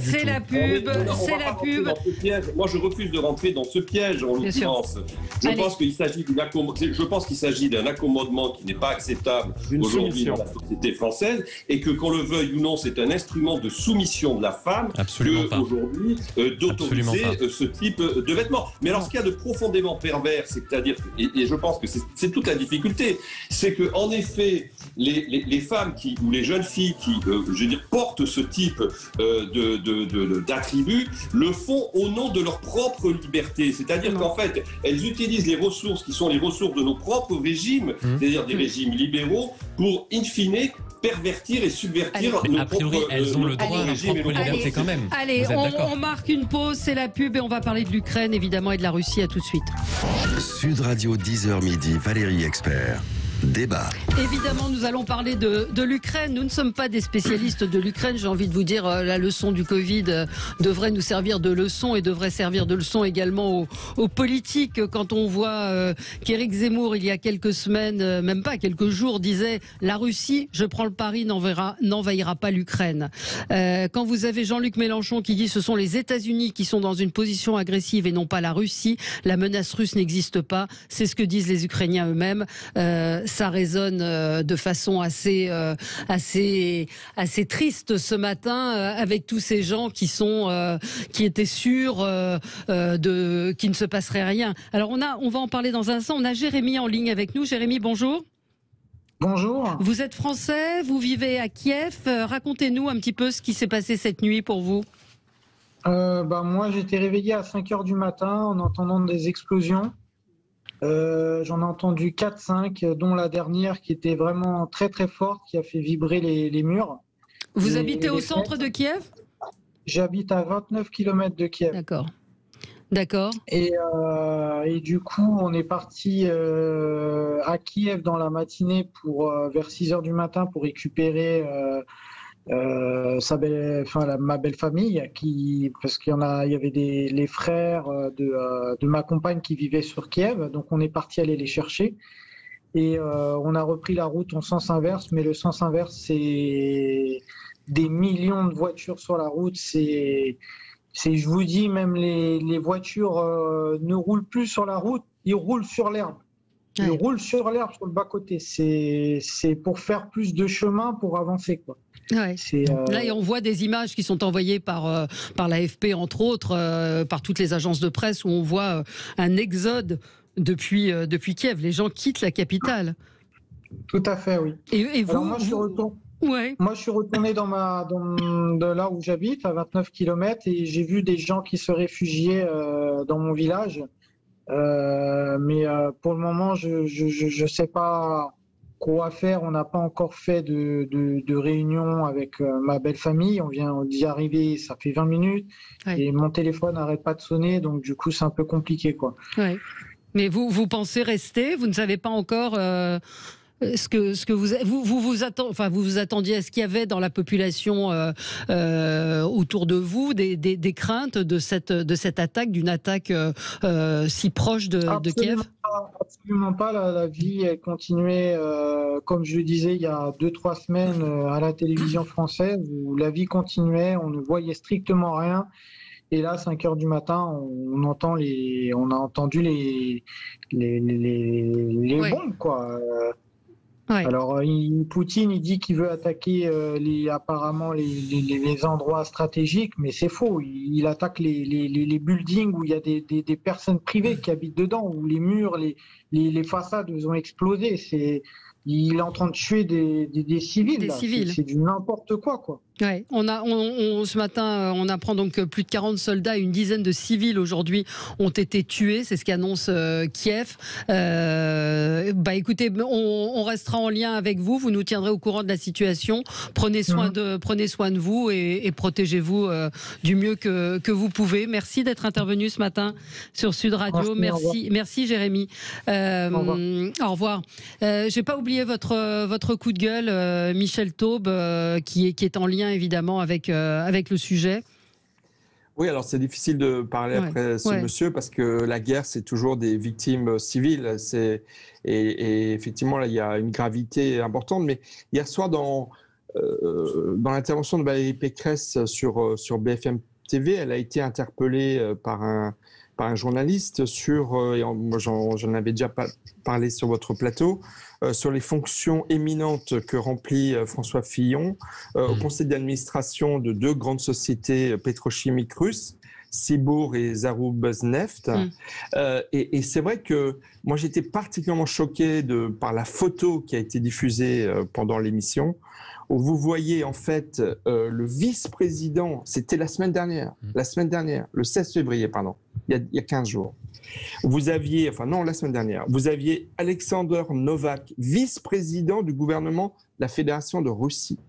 C'est la pub, c'est la pub. Moi, je refuse de rentrer dans ce piège, en l'occurrence. Je pense qu'il s'agit d'un accommodement qui n'est pas acceptable aujourd'hui dans la société française et que, qu'on le veuille ou non, c'est un instrument de soumission de la femme aujourd'hui d'autoriser ce type de vêtements. Mais alors, ce qu'il y a de profondément pervers, c'est-à-dire, et je pense que c'est toute la difficulté, c'est que en effet, les femmes ou les jeunes filles qui, portent ce type d'attributs, le font au nom de leur propre liberté. C'est-à-dire qu'en fait, elles utilisent les ressources qui sont les ressources de nos propres régimes, c'est-à-dire des régimes libéraux, pour in fine pervertir et subvertir a priori, elles ont le droit à leur propre liberté quand même. Allez, on marque une pause, c'est la pub et on va parler de l'Ukraine évidemment et de la Russie. À tout de suite. Sud Radio 10h midi, Valérie Expert. Débat. Évidemment, nous allons parler de l'Ukraine. Nous ne sommes pas des spécialistes de l'Ukraine. J'ai envie de vous dire, la leçon du Covid devrait nous servir de leçon et devrait servir de leçon également aux politiques. Quand on voit qu'Éric Zemmour, il y a quelques semaines, même pas quelques jours, disait « La Russie, je prends le pari, n'envahira pas l'Ukraine ». Quand vous avez Jean-Luc Mélenchon qui dit « Ce sont les États-Unis qui sont dans une position agressive et non pas la Russie. La menace russe n'existe pas ». C'est ce que disent les Ukrainiens eux-mêmes. Ça résonne de façon assez triste ce matin avec tous ces gens qui étaient sûrs qu'il ne se passerait rien. Alors on va en parler dans un instant. On a Jérémy en ligne avec nous. Jérémy, bonjour. Bonjour. Vous êtes français, vous vivez à Kiev. Racontez-nous un petit peu ce qui s'est passé cette nuit pour vous. Moi, j'étais réveillé à 5h du matin en entendant des explosions. J'en ai entendu 4-5, dont la dernière qui était vraiment très très forte, qui a fait vibrer les murs. Vous habitez au centre de Kiev ? J'habite à 29 km de Kiev. D'accord. D'accord. Et du coup, on est parti à Kiev dans la matinée vers 6 heures du matin pour récupérer ma belle famille, parce qu'il y avait les frères de ma compagne qui vivaient sur Kiev, donc on est parti aller les chercher. Et on a repris la route en sens inverse, mais le sens inverse, c'est des millions de voitures sur la route. Je vous dis, même les voitures ne roulent plus sur la route, ils roulent sur l'herbe. Ils roulent sur l'herbe sur le bas-côté. C'est pour faire plus de chemin pour avancer, quoi. Ouais. Là, on voit des images qui sont envoyées par l'AFP, entre autres, par toutes les agences de presse, où on voit un exode depuis Kiev. Les gens quittent la capitale. Tout à fait, oui. Et vous, alors moi, je suis retourné de là où j'habite, à 29 km, et j'ai vu des gens qui se réfugiaient dans mon village. Mais pour le moment, je sais pas quoi faire. On n'a pas encore fait de réunion avec ma belle famille. On vient d'y arriver, ça fait 20 minutes. Ouais. Et mon téléphone n'arrête pas de sonner, donc du coup, c'est un peu compliqué, quoi. Ouais. Mais vous pensez rester? Vous ne savez pas encore ce que vous attendiez à ce qu'il y avait dans la population autour de vous, des craintes de cette attaque, d'une attaque si proche de Kiev? Absolument pas. La vie elle continuait, comme je le disais il y a 2-3 semaines à la télévision française, où la vie continuait, on ne voyait strictement rien. Et là, 5 heures du matin, on a entendu les bombes, quoi. Ouais. Alors, Poutine, il dit qu'il veut attaquer apparemment les endroits stratégiques, mais c'est faux. Il attaque les buildings où il y a des personnes privées qui habitent dedans, où les murs, les façades ont explosé. Il est en train de tuer des civils. C'est du n'importe quoi, quoi. Ouais. Ce matin, on apprend donc que plus de 40 soldats et une dizaine de civils aujourd'hui ont été tués. C'est ce qu'annonce Kiev. Écoutez, on restera en lien avec vous. Vous nous tiendrez au courant de la situation. Prenez soin de vous et protégez-vous du mieux que vous pouvez. Merci d'être intervenu ce matin sur Sud Radio. Merci Jérémy. Au revoir. J'ai pas oublié votre coup de gueule, Michel Taube, qui est en lien évidemment avec le sujet. Oui, alors c'est difficile de parler après ce monsieur parce que la guerre, c'est toujours des victimes civiles. Et effectivement, là, il y a une gravité importante. Mais hier soir, dans l'intervention de Valérie Pécresse sur BFM TV, elle a été interpellée par un journaliste j'en avais déjà parlé sur votre plateau, sur les fonctions éminentes que remplit François Fillon au conseil d'administration de 2 grandes sociétés pétrochimiques russes, Sibour et Zarubzneft. Et c'est vrai que moi j'étais particulièrement choqué par la photo qui a été diffusée pendant l'émission, où vous voyez en fait le vice-président, c'était la semaine dernière, le 16 février, pardon, il y a 15 jours. La semaine dernière, vous aviez Alexander Novak, vice-président du gouvernement de la Fédération de Russie,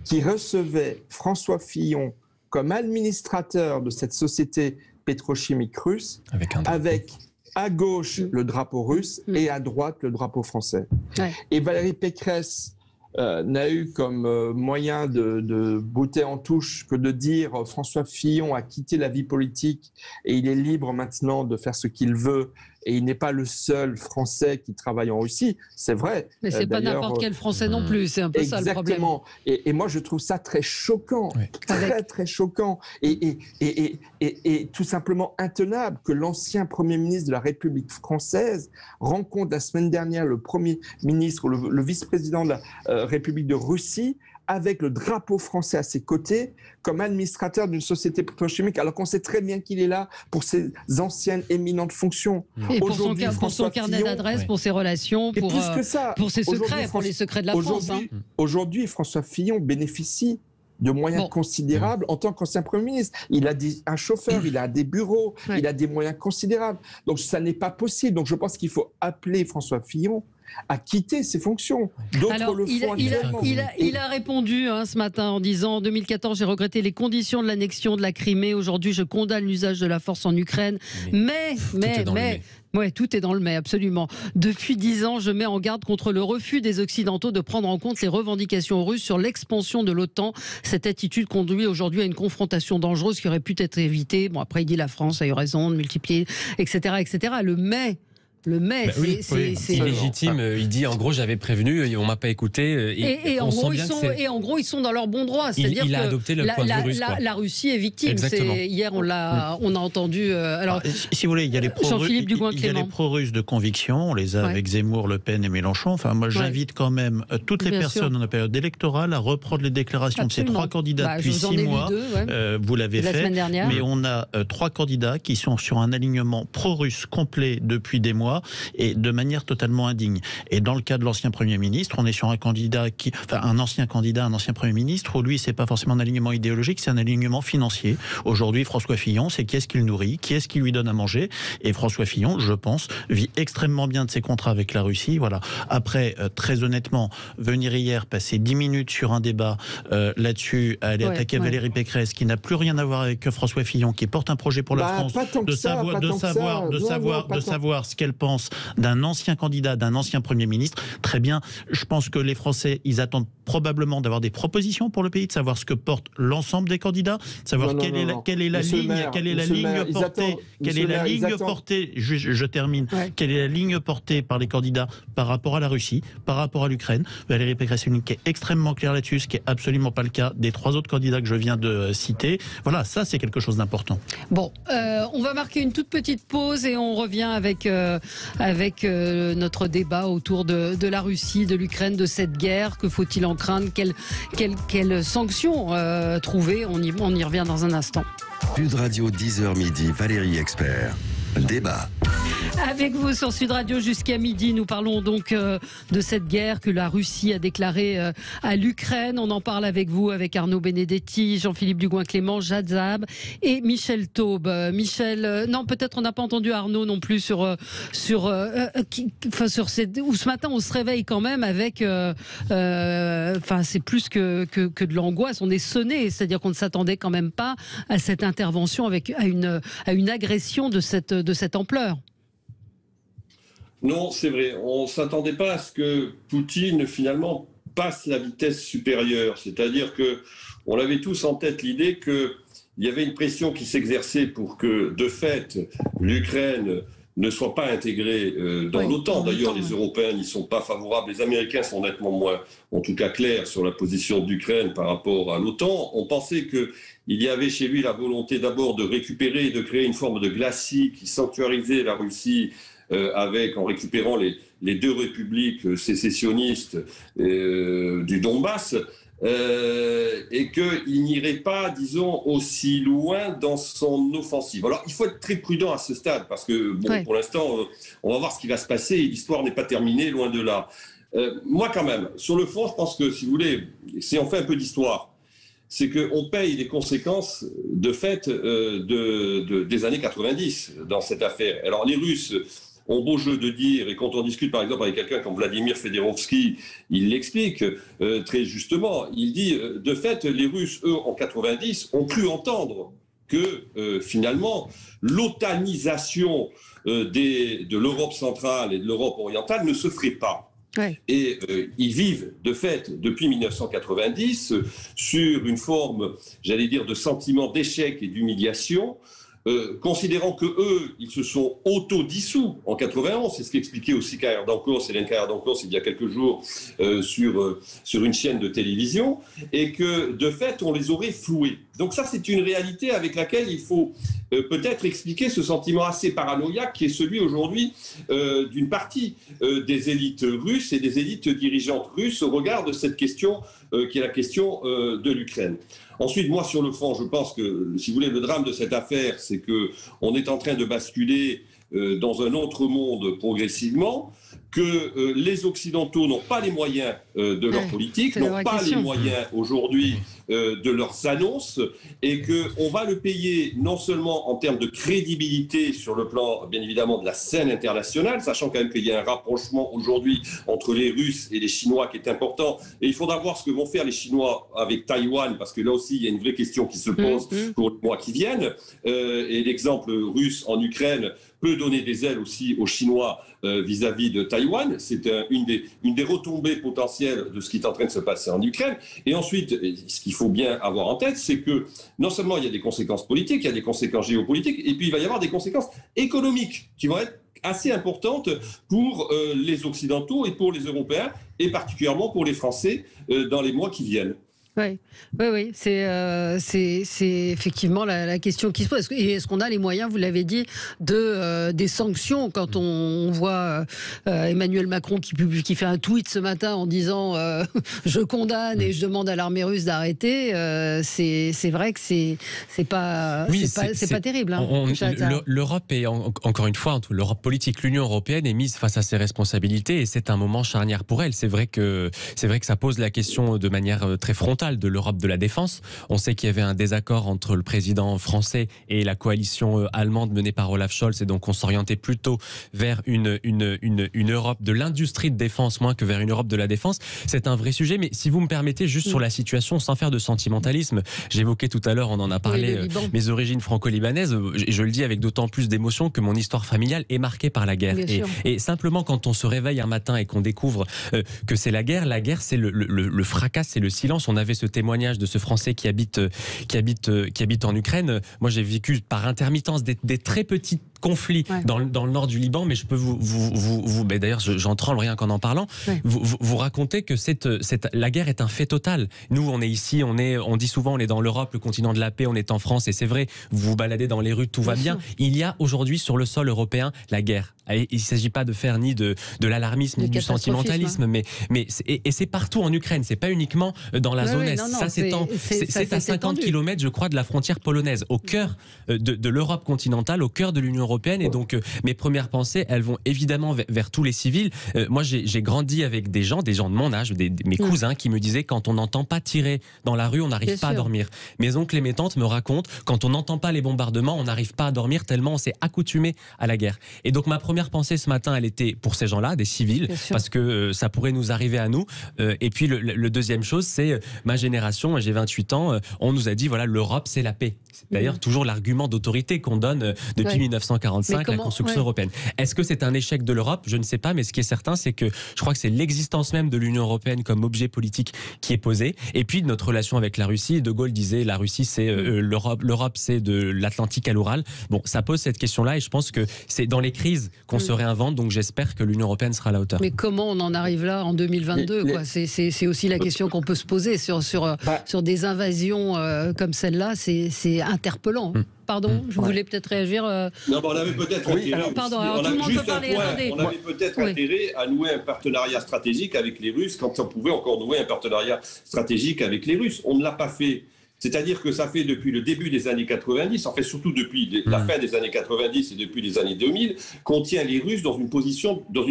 qui recevait François Fillon comme administrateur de cette société pétrochimique russe, avec à gauche le drapeau russe et à droite le drapeau français. Ouais. Et Valérie Pécresse n'a eu comme moyen de botter en touche que de dire François Fillon a quitté la vie politique et il est libre maintenant de faire ce qu'il veut et il n'est pas le seul Français qui travaille en Russie, c'est vrai. Mais c'est pas n'importe quel Français non plus, c'est un peu ça le problème. Exactement. Et moi je trouve ça très choquant, très choquant et tout simplement intenable que l'ancien Premier ministre de la République française rencontre la semaine dernière le Premier ministre, le vice-président de la République de Russie, avec le drapeau français à ses côtés, comme administrateur d'une société pétrochimique, alors qu'on sait très bien qu'il est là pour ses anciennes éminentes fonctions. Et pour son carnet d'adresse, pour ses relations, pour ses secrets, pour les secrets de la France. Aujourd'hui, François Fillon bénéficie de moyens considérables en tant qu'ancien Premier ministre. Il a un chauffeur, il a des bureaux, il a des moyens considérables. Donc ça n'est pas possible. Donc je pense qu'il faut appeler François Fillon à quitter ses fonctions. D'autres le font actuellement. Il a répondu ce matin en disant « En 2014, j'ai regretté les conditions de l'annexion de la Crimée. Aujourd'hui, je condamne l'usage de la force en Ukraine. Mais... Ouais, tout est dans le mais, absolument. Depuis 10 ans, je mets en garde contre le refus des Occidentaux de prendre en compte les revendications russes sur l'expansion de l'OTAN. Cette attitude conduit aujourd'hui à une confrontation dangereuse qui aurait pu être évitée. Bon, après, il dit la France a eu raison de multiplier, etc., etc. Le mais... c'est illégitime. Il dit en gros j'avais prévenu et on m'a pas écouté. Et en gros ils sont dans leur bon droit. C'est-à-dire il a adopté le point de vue russe. La Russie est victime. Hier on a entendu. Alors si vous voulez, il y a les pro-russes de conviction. On les a avec Zemmour, Le Pen et Mélenchon. Enfin moi j'invite quand même toutes les personnes dans la période électorale à reprendre les déclarations de ces 3 candidats depuis 6 mois. Vous l'avez fait. Mais on a 3 candidats qui sont sur un alignement pro-russe complet depuis des mois. Et de manière totalement indigne. Et dans le cas de l'ancien Premier ministre, on est sur un ancien Premier ministre, où lui, c'est pas forcément un alignement idéologique, c'est un alignement financier. Aujourd'hui, François Fillon, c'est qui est-ce qu'il nourrit, qui est-ce qui lui donne à manger. Et François Fillon, je pense, vit extrêmement bien de ses contrats avec la Russie. Voilà. Après, très honnêtement, venir hier, passer 10 minutes sur un débat là-dessus, aller attaquer Valérie Pécresse, qui n'a plus rien à voir avec François Fillon, qui porte un projet pour la France, de savoir ce qu'elle pense d'un ancien candidat, d'un ancien Premier ministre. Très bien, je pense que les Français, ils attendent probablement d'avoir des propositions pour le pays, de savoir ce que porte l'ensemble des candidats, de savoir quelle est la ligne portée par les candidats par rapport à la Russie, par rapport à l'Ukraine. Valérie Pécresse est une ligne qui est extrêmement claire là-dessus, ce qui est absolument pas le cas des 3 autres candidats que je viens de citer. Voilà, ça c'est quelque chose d'important. Bon, on va marquer une toute petite pause et on revient avec notre débat autour de la Russie, de l'Ukraine, de cette guerre. Que faut-il en craindre? Quelles sanctions trouver? On y revient dans un instant. Sud Radio 10h midi, Valérie Expert. Débat. Avec vous sur Sud Radio jusqu'à midi, nous parlons donc de cette guerre que la Russie a déclarée à l'Ukraine. On en parle avec vous, avec Arnaud Benedetti, Jean-Philippe Dugoin-Clément, Jad Zahab et Michel Taube. Michel, non, peut-être on n'a pas entendu Arnaud non plus sur ce matin on se réveille quand même avec, c'est plus que de l'angoisse. On est sonné, c'est-à-dire qu'on ne s'attendait quand même pas à cette intervention à une agression de cette ampleur. Non, c'est vrai. On ne s'attendait pas à ce que Poutine, finalement, passe la vitesse supérieure. C'est-à-dire qu'on avait tous en tête l'idée qu'il y avait une pression qui s'exerçait pour que, de fait, l'Ukraine ne soit pas intégrée dans l'OTAN. D'ailleurs, les Européens n'y sont pas favorables. Les Américains sont nettement moins, en tout cas clairs, sur la position d'Ukraine par rapport à l'OTAN. On pensait qu'il y avait chez lui la volonté d'abord de récupérer et de créer une forme de glacis qui sanctuarisait la Russie en récupérant les 2 républiques sécessionnistes du Donbass, et qu'il n'irait pas, disons, aussi loin dans son offensive. Alors, il faut être très prudent à ce stade, parce que, pour l'instant, on va voir ce qui va se passer, et l'histoire n'est pas terminée, loin de là. Moi, quand même, sur le fond, je pense que, si vous voulez, si on fait un peu d'histoire, c'est qu'on paye les conséquences, de fait, des années 90 dans cette affaire. Alors, les Russes ont beau jeu de dire, et quand on discute par exemple avec quelqu'un comme Vladimir Fedorovski, il l'explique très justement, il dit de fait les Russes, eux, en 90, ont cru entendre que finalement l'otanisation de l'Europe centrale et de l'Europe orientale ne se ferait pas. Ouais. Et ils vivent de fait depuis 1990 sur une forme, j'allais dire, de sentiment d'échec et d'humiliation. Considérant que eux, ils se sont autodissous en 91, c'est ce qu'expliquait aussi Hélène Carrère-Dancourt il y a quelques jours sur une chaîne de télévision, et que de fait, on les aurait floués. Donc ça, c'est une réalité avec laquelle il faut peut-être expliquer ce sentiment assez paranoïaque qui est celui aujourd'hui d'une partie des élites russes et des élites dirigeantes russes au regard de cette question qui est la question de l'Ukraine. Ensuite, moi, sur le fond, je pense que, si vous voulez, le drame de cette affaire, c'est qu'on est en train de basculer dans un autre monde progressivement, que les Occidentaux n'ont pas les moyens de leur politique, n'ont pas les moyens aujourd'hui de leurs annonces, et qu'on va le payer non seulement en termes de crédibilité sur le plan, bien évidemment, de la scène internationale, sachant quand même qu'il y a un rapprochement aujourd'hui entre les Russes et les Chinois qui est important. Et il faudra voir ce que vont faire les Chinois avec Taïwan, parce que là aussi, il y a une vraie question qui se pose pour les mois qui viennent. Et l'exemple russe en Ukraine peut donner des ailes aussi aux Chinois vis-à-vis de Taïwan. C'est une des retombées potentielles de ce qui est en train de se passer en Ukraine. Et ensuite, ce qu'il faut bien avoir en tête, c'est que non seulement il y a des conséquences politiques, il y a des conséquences géopolitiques, et puis il va y avoir des conséquences économiques qui vont être assez importantes pour les Occidentaux et pour les Européens, et particulièrement pour les Français dans les mois qui viennent. Oui, c'est effectivement la question qui se pose. Est-ce qu'on a les moyens, vous l'avez dit, des sanctions quand on voit Emmanuel Macron qui fait un tweet ce matin en disant je condamne et je demande à l'armée russe d'arrêter. C'est vrai que c'est pas terrible. Hein, l'Europe est encore une fois, l'Europe politique, l'Union européenne est mise face à ses responsabilités et c'est un moment charnière pour elle. C'est vrai que ça pose la question de manière très frontale de l'Europe de la défense. On sait qu'il y avait un désaccord entre le président français et la coalition allemande menée par Olaf Scholz, et donc on s'orientait plutôt vers une Europe de l'industrie de défense moins que vers une Europe de la défense. C'est un vrai sujet, mais si vous me permettez, juste sur la situation, sans faire de sentimentalisme, j'évoquais tout à l'heure, on en a parlé, mes origines franco-libanaises, je le dis avec d'autant plus d'émotion que mon histoire familiale est marquée par la guerre. Et simplement, quand on se réveille un matin et qu'on découvre que c'est la guerre c'est le fracas, c'est le silence. On avait ce témoignage de ce Français qui habite en Ukraine. Moi, j'ai vécu par intermittence des très petits conflits dans le nord du Liban, mais je peux d'ailleurs j'en tremble rien qu'en parlant, vous raconter que la guerre est un fait total. Nous, on est ici, on dit souvent on est dans l'Europe, le continent de la paix, on est en France, et c'est vrai, vous vous baladez dans les rues, tout va bien. Il y a aujourd'hui sur le sol européen la guerre. Et il ne s'agit pas de faire ni de l'alarmisme ni du sentimentalisme, mais c'est partout en Ukraine, c'est pas uniquement dans la zone Est. C'est à 50 km, je crois, de la frontière polonaise, au cœur de l'Europe continentale, au cœur de l'Union européenne. Et donc, mes premières pensées, elles vont évidemment vers tous les civils. Moi, j'ai grandi avec des gens de mon âge, mes cousins, qui me disaient quand on n'entend pas tirer dans la rue, on n'arrive pas à dormir. Mes oncles et mes tantes me racontent quand on n'entend pas les bombardements, on n'arrive pas à dormir tellement on s'est accoutumé à la guerre. Et donc, ma première pensée ce matin, elle était pour ces gens-là, des civils, parce que ça pourrait nous arriver à nous. Et puis, le deuxième chose, c'est ma génération, j'ai 28 ans, on nous a dit, voilà, l'Europe, c'est la paix. C'est d'ailleurs toujours l'argument d'autorité qu'on donne depuis 1945 à la construction européenne. Est-ce que c'est un échec de l'Europe? Je ne sais pas, mais ce qui est certain, c'est que je crois que c'est l'existence même de l'Union européenne comme objet politique qui est posée. Et puis, notre relation avec la Russie. De Gaulle disait, la Russie, c'est l'Europe, c'est de l'Atlantique à l'Oural. Bon, ça pose cette question-là, et je pense que c'est dans les crises qu'on se réinvente, donc j'espère que l'Union européenne sera à la hauteur. Mais comment on en arrive là en 2022 quoi? C'est aussi la question qu'on peut se poser sur des invasions comme celle-là, c'est interpellant. Pardon, je voulais peut-être réagir. Non, on avait peut-être intérêt. Pardon, alors tout le monde peut parler. On avait peut-être intérêt à nouer un partenariat stratégique avec les Russes quand on pouvait encore nouer un partenariat stratégique avec les Russes. On ne l'a pas fait. C'est-à-dire que ça fait depuis le début des années 90, en fait surtout depuis la fin des années 90 et depuis les années 2000, qu'on tient les Russes dans une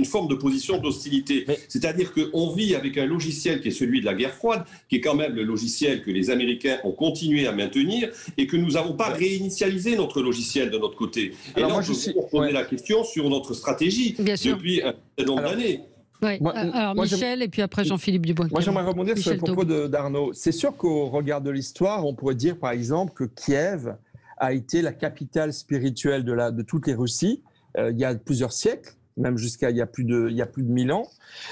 forme de position d'hostilité. C'est-à-dire qu'on vit avec un logiciel qui est celui de la guerre froide, qui est quand même le logiciel que les Américains ont continué à maintenir, et que nous n'avons pas réinitialisé notre logiciel de notre côté. Et alors, là, on peut poser la question sur notre stratégie depuis un certain nombre d'années. Alors Michel, et puis après Jean-Philippe Dubois. Moi, j'aimerais rebondir sur le propos d'Arnaud. C'est sûr qu'au regard de l'histoire, on pourrait dire par exemple que Kiev a été la capitale spirituelle de toutes les Russies il y a plusieurs siècles, même jusqu'à il y a plus de 1000 ans,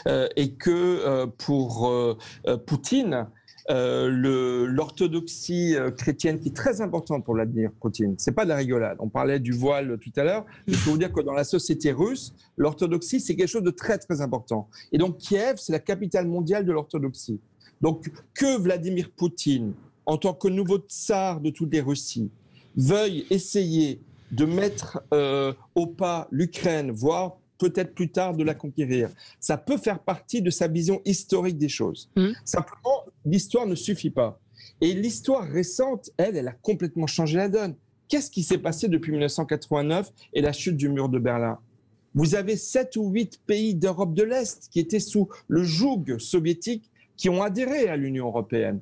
et que pour Poutine, l'orthodoxie chrétienne qui est très importante pour Vladimir Poutine. C'est pas de la rigolade. On parlait du voile tout à l'heure. Je peux vous dire que dans la société russe, l'orthodoxie, c'est quelque chose de très, très important. Et donc, Kiev, c'est la capitale mondiale de l'orthodoxie. Donc, que Vladimir Poutine, en tant que nouveau tsar de toutes les Russies, veuille essayer de mettre au pas l'Ukraine, voire peut-être plus tard de la conquérir. Ça peut faire partie de sa vision historique des choses. Simplement, l'histoire ne suffit pas. Et l'histoire récente, elle a complètement changé la donne. Qu'est-ce qui s'est passé depuis 1989 et la chute du mur de Berlin? Vous avez 7 ou 8 pays d'Europe de l'Est qui étaient sous le joug soviétique qui ont adhéré à l'Union européenne.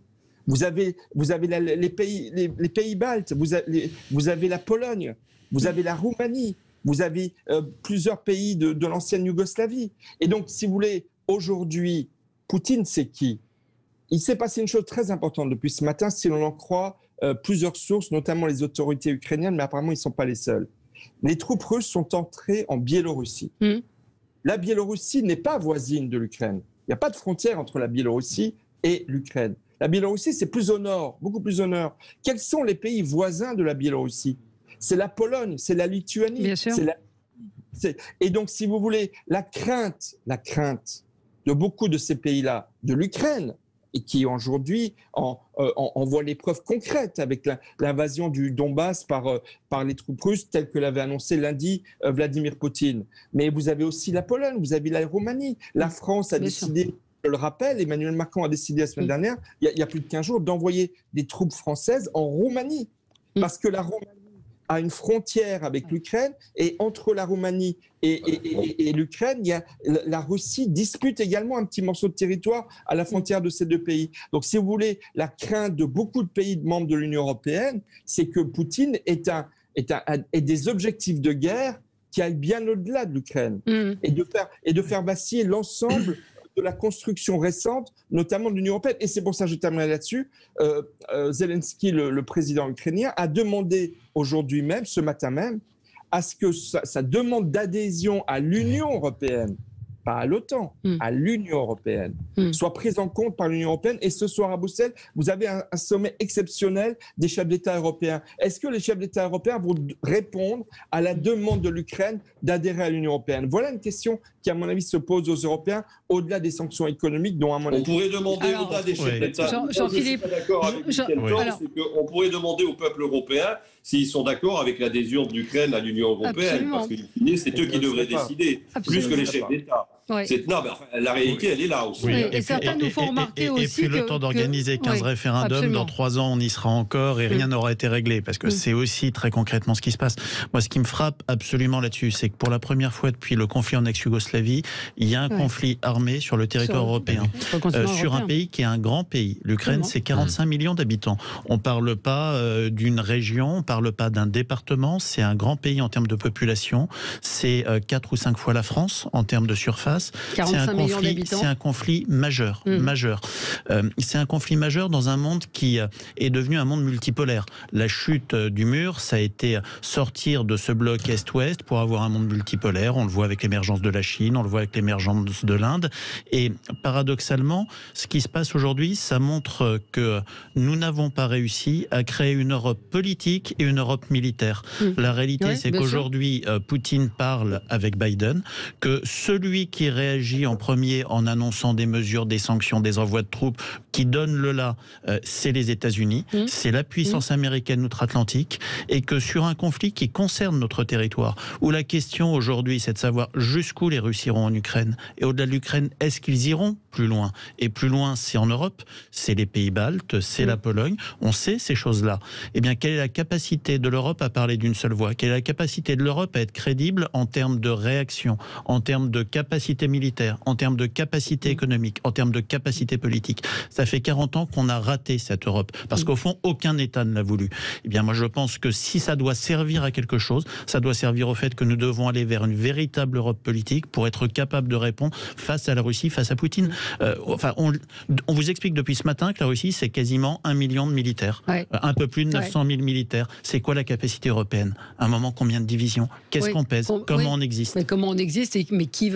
Vous avez les pays baltes, vous avez la Pologne, vous avez la Roumanie, vous avez plusieurs pays de l'ancienne Yougoslavie. Et donc, si vous voulez, aujourd'hui, Poutine, c'est qui? Il s'est passé une chose très importante depuis ce matin, si l'on en croit plusieurs sources, notamment les autorités ukrainiennes, mais apparemment, ils ne sont pas les seuls. Les troupes russes sont entrées en Biélorussie. La Biélorussie n'est pas voisine de l'Ukraine. Il n'y a pas de frontière entre la Biélorussie et l'Ukraine. La Biélorussie, c'est plus au nord, beaucoup plus au nord. Quels sont les pays voisins de la Biélorussie? C'est la Pologne, c'est la Lituanie. Bien sûr. Et donc, si vous voulez, la crainte de beaucoup de ces pays-là, de l'Ukraine, et qui aujourd'hui en voit les preuves concrètes avec l'invasion du Donbass par les troupes russes, telles que l'avait annoncé lundi Vladimir Poutine. Mais vous avez aussi la Pologne, vous avez la Roumanie. La France a décidé, je le rappelle, Emmanuel Macron a décidé la semaine dernière, il y a plus de 15 jours, d'envoyer des troupes françaises en Roumanie. Parce que la Roumanie a une frontière avec l'Ukraine, et entre la Roumanie et l'Ukraine, la Russie dispute également un petit morceau de territoire à la frontière de ces deux pays. Donc, si vous voulez, la crainte de beaucoup de pays membres de l'Union européenne, c'est que Poutine ait des objectifs de guerre qui aillent bien au-delà de l'Ukraine, et de faire vaciller l'ensemble de la construction récente, notamment de l'Union européenne. Et c'est pour ça que je terminerai là-dessus. Zelensky, le président ukrainien, a demandé aujourd'hui même, ce matin même, à ce que sa demande d'adhésion à l'Union européenne, pas à l'OTAN, à l'Union européenne, soit prise en compte par l'Union européenne. Et ce soir à Bruxelles, vous avez un sommet exceptionnel des chefs d'État européens. Est-ce que les chefs d'État européens vont répondre à la demande de l'Ukraine d'adhérer à l'Union européenne? Voilà une question qui, à mon avis, se pose aux Européens, au-delà des sanctions économiques dont, à mon avis... On pourrait demander au-delà des chefs d'État. Jean-Philippe, on pourrait demander au peuple européen s'ils sont d'accord avec l'adhésion de l'Ukraine à l'Union européenne, parce que c'est eux qui devraient décider, plus que les chefs d'État. Non, mais enfin, la réalité, elle est là aussi. Oui, et certains nous font remarquer aussi et puis le temps d'organiser 15 référendums, absolument. dans 3 ans, on y sera encore et rien n'aura été réglé, parce que c'est aussi très concrètement ce qui se passe. Moi, ce qui me frappe absolument là-dessus, c'est que pour la première fois depuis le conflit en ex-Yougoslavie, il y a un conflit armé sur le territoire européen, sur un pays qui est un grand pays. L'Ukraine, c'est 45 millions d'habitants. On ne parle pas d'une région, on ne parle pas d'un département, c'est un grand pays en termes de population, c'est 4 ou 5 fois la France en termes de surface. C'est un conflit majeur. C'est un conflit majeur dans un monde qui est devenu un monde multipolaire. La chute du mur, ça a été sortir de ce bloc Est-Ouest pour avoir un monde multipolaire. On le voit avec l'émergence de la Chine, on le voit avec l'émergence de l'Inde. Et paradoxalement, ce qui se passe aujourd'hui, ça montre que nous n'avons pas réussi à créer une Europe politique et une Europe militaire. La réalité, c'est qu'aujourd'hui, Poutine parle avec Biden, que celui qui réagit en premier en annonçant des mesures, des sanctions, des envois de troupes, qui donne le là, c'est les États-Unis, c'est la puissance américaine outre-Atlantique, et que sur un conflit qui concerne notre territoire, où la question aujourd'hui, c'est de savoir jusqu'où les Russes iront en Ukraine, et au-delà de l'Ukraine, est-ce qu'ils iront plus loin? Et plus loin, c'est en Europe, c'est les pays baltes, c'est la Pologne, on sait ces choses-là. Eh bien, quelle est la capacité de l'Europe à parler d'une seule voix? Quelle est la capacité de l'Europe à être crédible en termes de réaction, en termes de capacité militaire, en termes de capacité économique, en termes de capacité politique? Ça fait 40 ans qu'on a raté cette Europe, parce qu'au fond, aucun État ne l'a voulu. Eh bien, moi, je pense que si ça doit servir à quelque chose, ça doit servir au fait que nous devons aller vers une véritable Europe politique pour être capable de répondre face à la Russie, face à Poutine. On vous explique depuis ce matin que la Russie, c'est quasiment 1 million de militaires, un peu plus de 900 000 militaires. C'est quoi la capacité européenne? À un moment, combien de divisions? Qu'est-ce qu'on pèse? Comment on existe? Mais comment on existe? Mais qui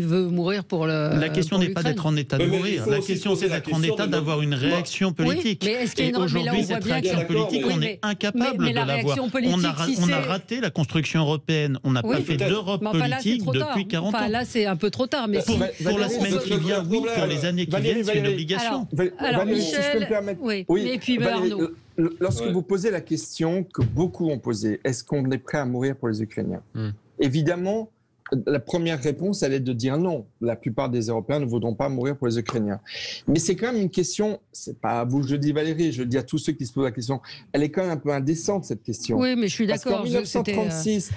veut mourir pour le... La question n'est pas d'être en état de mourir. La question, c'est d'être en état d'avoir une réaction politique. Et aujourd'hui, cette réaction politique, on est incapable de l'avoir. On a raté la construction européenne. On n'a pas fait d'Europe politique depuis 40 ans. Là, c'est un peu trop tard. Mais pour la semaine qui vient, oui. Pour les années qui viennent, c'est une obligation. Alors Valérie, Michel, si je peux me permettre. oui. Et puis Valérie, Arnaud. Lorsque vous posez la question que beaucoup ont posée, est-ce qu'on est prêt à mourir pour les Ukrainiens? Évidemment, la première réponse, elle est de dire non. La plupart des Européens ne voudront pas mourir pour les Ukrainiens. Mais c'est quand même une question, c'est pas à vous que je le dis Valérie, je le dis à tous ceux qui se posent la question, elle est quand même un peu indécente cette question. Oui, mais je suis d'accord. En 1936,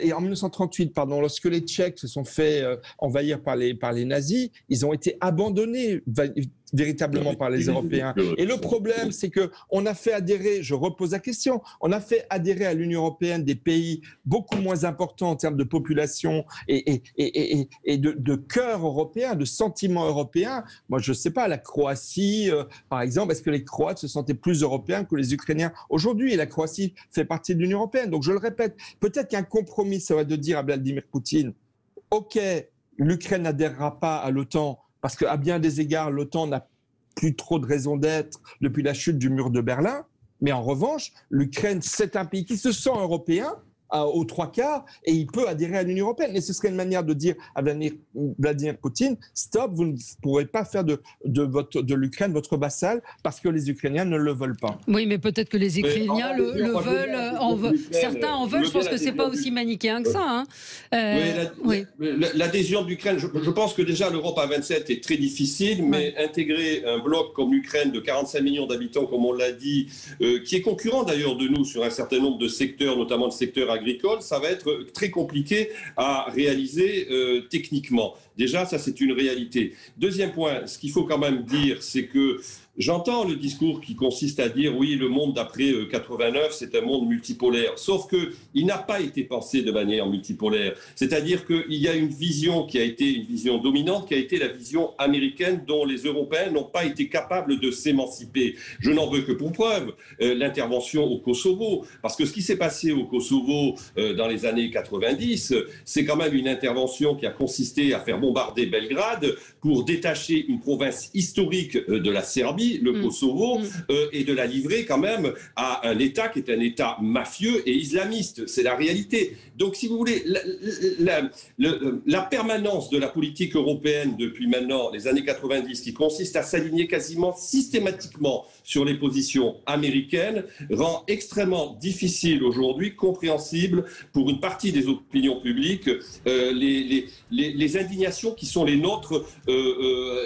et en 1938, pardon, lorsque les Tchèques se sont fait envahir par les nazis, ils ont été abandonnés véritablement par les Européens. Et le problème, c'est qu'on a fait adhérer, je repose la question, on a fait adhérer à l'Union européenne des pays beaucoup moins importants en termes de population et de cœur européen, de sentiment européen. Moi, je ne sais pas, la Croatie, par exemple, est-ce que les Croates se sentaient plus européens que les Ukrainiens aujourd'hui? Et la Croatie fait partie de l'Union européenne. Donc, je le répète, peut-être qu'un compromis serait de dire à Vladimir Poutine, OK, l'Ukraine n'adhérera pas à l'OTAN, parce qu'à bien des égards, l'OTAN n'a plus trop de raison d'être depuis la chute du mur de Berlin. Mais en revanche, l'Ukraine, c'est un pays qui se sent européen aux 3/4 et il peut adhérer à l'Union européenne. Et ce serait une manière de dire à Vladimir Poutine, stop, vous ne pourrez pas faire de l'Ukraine votre vassal parce que les Ukrainiens ne le veulent pas. Oui, mais peut-être que les Ukrainiens le veulent. Certains en veulent. Je pense que c'est pas aussi manichéen que ça. L'adhésion de l'Ukraine, je pense que déjà l'Europe à 27 est très difficile, mais intégrer un bloc comme l'Ukraine de 45 millions d'habitants, comme on l'a dit, qui est concurrent d'ailleurs de nous sur un certain nombre de secteurs, notamment le secteur agricole, ça va être très compliqué à réaliser techniquement. Déjà, ça c'est une réalité. Deuxième point, ce qu'il faut quand même dire, c'est que j'entends le discours qui consiste à dire oui, le monde d'après 89, c'est un monde multipolaire. Sauf qu'il n'a pas été pensé de manière multipolaire. C'est-à-dire qu'il y a une vision qui a été une vision dominante, qui a été la vision américaine dont les Européens n'ont pas été capables de s'émanciper. Je n'en veux que pour preuve l'intervention au Kosovo. Parce que ce qui s'est passé au Kosovo dans les années 90, c'est quand même une intervention qui a consisté à faire bombarder Belgrade pour détacher une province historique de la Serbie, le Kosovo, et de la livrer quand même à un État qui est un État mafieux et islamiste. C'est la réalité. Donc, si vous voulez, la permanence de la politique européenne depuis maintenant les années 90, qui consiste à s'aligner quasiment systématiquement sur les positions américaines, rend extrêmement difficile aujourd'hui, compréhensible pour une partie des opinions publiques, les indignations qui sont les nôtres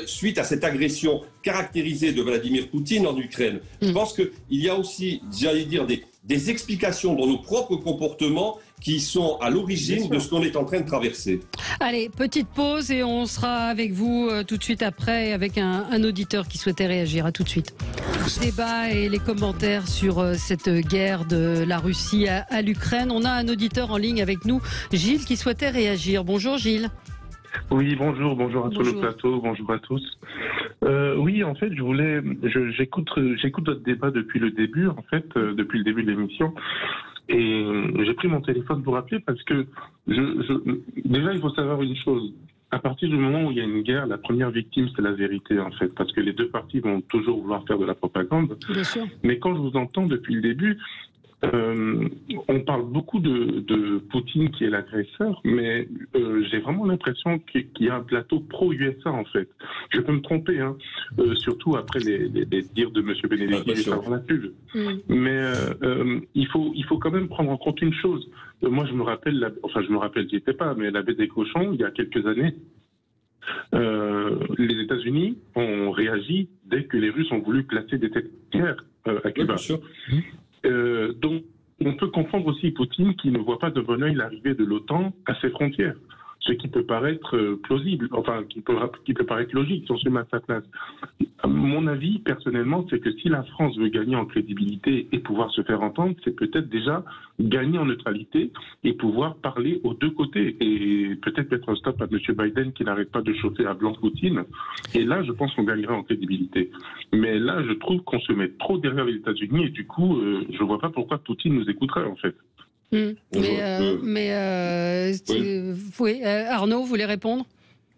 suite à cette agression caractérisée de Vladimir Poutine en Ukraine. Je pense qu'il y a aussi, j'allais dire, des explications dans nos propres comportements qui sont à l'origine de ce qu'on est en train de traverser. Allez, petite pause et on sera avec vous tout de suite après avec un auditeur qui souhaitait réagir. À tout de suite. Débat et les commentaires sur cette guerre de la Russie à l'Ukraine. On a un auditeur en ligne avec nous, Gilles, qui souhaitait réagir. Bonjour Gilles. Oui, bonjour à tout le plateau, bonjour à tous. Oui, en fait, j'écoute votre débat depuis le début, depuis le début de l'émission. Et j'ai pris mon téléphone pour rappeler parce que déjà, il faut savoir une chose. À partir du moment où il y a une guerre, la première victime, c'est la vérité, en fait. Parce que les deux parties vont toujours vouloir faire de la propagande. Bien sûr. Mais quand je vous entends depuis le début, on parle beaucoup de Poutine qui est l'agresseur, mais j'ai vraiment l'impression qu'il y a un plateau pro-USA en fait. Je peux me tromper, surtout après les dires de M. Benedetti juste avant la pub. Mais il faut quand même prendre en compte une chose. Moi, je me rappelle, j'y étais pas, mais la baie des cochons, il y a quelques années, les États-Unis ont réagi dès que les Russes ont voulu placer des têtes de guerre à Cuba. Donc, on peut comprendre aussi Poutine qui ne voit pas de bon œil l'arrivée de l'OTAN à ses frontières, ce qui peut paraître plausible, qui peut paraître logique si on se met à sa place. Mon avis, personnellement, c'est que si la France veut gagner en crédibilité et pouvoir se faire entendre, c'est peut-être déjà gagner en neutralité et pouvoir parler aux deux côtés. Et peut-être mettre un stop à M. Biden qui n'arrête pas de chauffer à blanc Poutine. Et là, je pense qu'on gagnerait en crédibilité. Mais là, je trouve qu'on se met trop derrière les États-Unis et du coup, je ne vois pas pourquoi Poutine nous écouterait en fait. Arnaud, vous voulez répondre?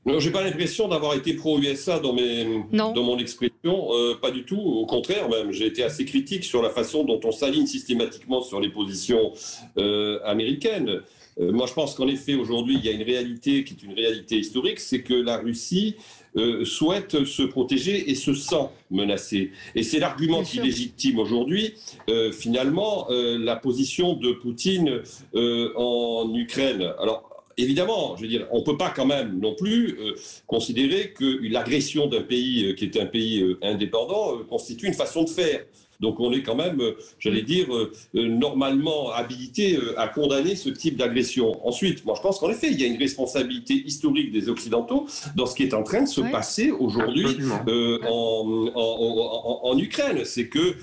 Non, j'ai pas l'impression d'avoir été pro-USA dans mon expression, pas du tout. Au contraire, même, j'ai été assez critique sur la façon dont on s'aligne systématiquement sur les positions américaines. Moi, je pense qu'en effet, aujourd'hui, il y a une réalité qui est une réalité historique, c'est que la Russie souhaite se protéger et se sent menacée. Et c'est l'argument qui légitime aujourd'hui, finalement, la position de Poutine en Ukraine. Alors, évidemment, je veux dire, on ne peut pas quand même non plus considérer que l'agression d'un pays qui est un pays indépendant constitue une façon de faire. Donc on est quand même, j'allais dire, normalement habilité à condamner ce type d'agression. Ensuite, moi je pense qu'en effet, il y a une responsabilité historique des Occidentaux dans ce qui est en train de se passer aujourd'hui en Ukraine. C'est que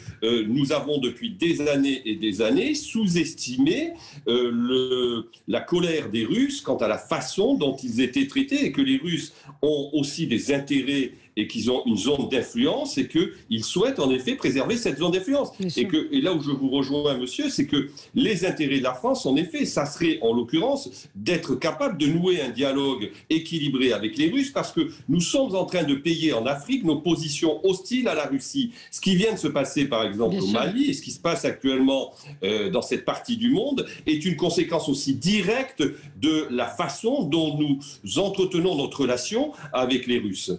nous avons depuis des années et des années sous-estimé la colère des Russes quant à la façon dont ils étaient traités, et que les Russes ont aussi des intérêts et qu'ils ont une zone d'influence et qu'ils souhaitent en effet préserver cette zone d'influence. Et là où je vous rejoins, monsieur, c'est que les intérêts de la France, en effet, ça serait en l'occurrence d'être capable de nouer un dialogue équilibré avec les Russes, parce que nous sommes en train de payer en Afrique nos positions hostiles à la Russie. Ce qui vient de se passer par exemple au Mali et ce qui se passe actuellement dans cette partie du monde est une conséquence aussi directe de la façon dont nous entretenons notre relation avec les Russes.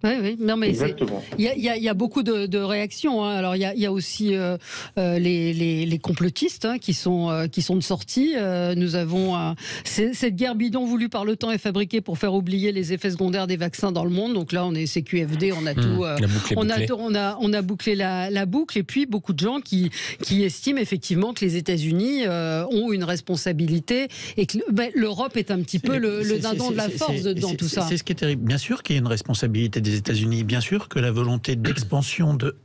Oui, non, mais il y a beaucoup de réactions. Hein. Alors il y a aussi les complotistes qui sont de sortie. Nous avons cette guerre bidon voulue par l'OTAN et fabriquée pour faire oublier les effets secondaires des vaccins dans le monde. Donc là, on est CQFD, on a tout, on a bouclé la boucle. Et puis beaucoup de gens qui estiment effectivement que les États-Unis ont une responsabilité et que l'Europe est un petit peu le dindon de la force dans tout ça. C'est ce qui est terrible. Bien sûr qu'il y a une responsabilité des États-Unis, bien sûr que la volonté d'expansion de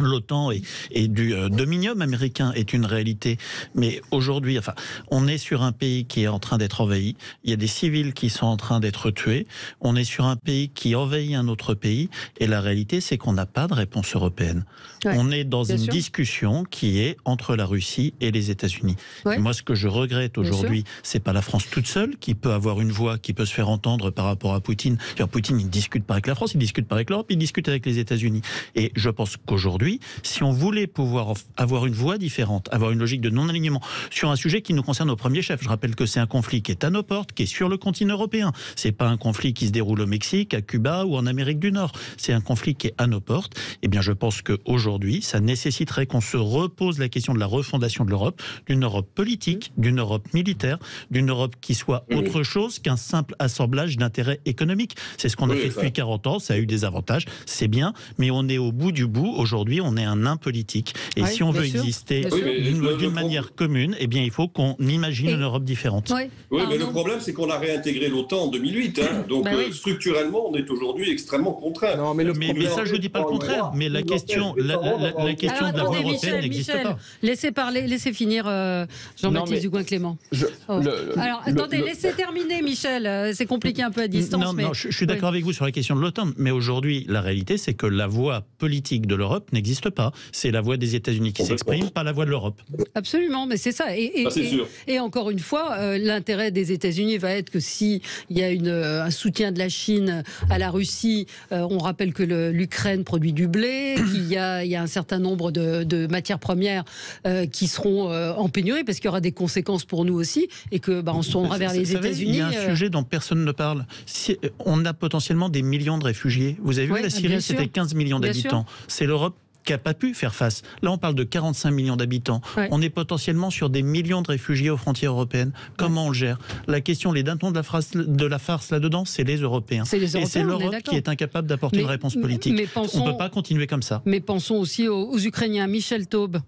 l'OTAN et du dominium américain est une réalité, mais aujourd'hui, enfin, on est sur un pays qui est en train d'être envahi, il y a des civils qui sont en train d'être tués, on est sur un pays qui envahit un autre pays, et la réalité, c'est qu'on n'a pas de réponse européenne. Ouais, on est dans une discussion qui est entre la Russie et les États-Unis. Ouais. Moi, ce que je regrette aujourd'hui, c'est pas la France toute seule qui peut avoir une voix, qui peut se faire entendre par rapport à Poutine. Alors, Poutine, il ne discute pas avec la France, il ne discute pas avec l'Europe, il discute avec les États-Unis. Et je pense qu'aujourd'hui, si on voulait pouvoir avoir une voie différente, avoir une logique de non-alignement sur un sujet qui nous concerne au premier chef, je rappelle que c'est un conflit qui est à nos portes, qui est sur le continent européen. C'est pas un conflit qui se déroule au Mexique, à Cuba ou en Amérique du Nord. C'est un conflit qui est à nos portes. Eh bien, je pense qu'aujourd'hui, ça nécessiterait qu'on se repose la question de la refondation de l'Europe, d'une Europe politique, d'une Europe militaire, d'une Europe qui soit autre chose qu'un simple assemblage d'intérêts économiques. C'est ce qu'on a fait depuis 40 ans, ça a eu des avantages, c'est bien, mais on est au bout du bout. Aujourd'hui, on est un nain politique. Et si on veut exister d'une manière commune, eh bien, il faut qu'on imagine une Europe différente. Oui, mais le problème, c'est qu'on a réintégré l'OTAN en 2008. Hein. Donc, structurellement, on est aujourd'hui extrêmement contraint. Non, mais ça, je ne dis pas le contraire. Mais la question, de la voie européenne n'existe pas. Laissez finir Jean-Baptiste Dugouin-Clément. Alors, attendez, laissez terminer, Michel. C'est compliqué un peu à distance. Non, je suis d'accord avec vous sur la question de l'OTAN. Mais aujourd'hui, la réalité, c'est que la voie politique de l'Europe n'existe pas. C'est la voix des États-Unis qui s'exprime, pas la voix de l'Europe. Absolument, mais c'est ça. Et encore une fois, l'intérêt des États-Unis va être que s'il y a un soutien de la Chine à la Russie, on rappelle que l'Ukraine produit du blé, qu'il y a un certain nombre de matières premières qui seront en pénurie, parce qu'il y aura des conséquences pour nous aussi, et que on se tournera vers les États-Unis. Il y a un sujet dont personne ne parle. On a potentiellement des millions de réfugiés. Vous avez vu, la Syrie, c'était 15 millions d'habitants. C'est l'Europe qui n'a pas pu faire face. Là, on parle de 45 millions d'habitants. On est potentiellement sur des millions de réfugiés aux frontières européennes. Comment on le gère? La question, les dindons de la farce là-dedans, c'est les Européens. Et c'est l'Europe qui est incapable d'apporter une réponse politique. On ne peut pas continuer comme ça. Mais pensons aussi aux Ukrainiens. Michel Taube.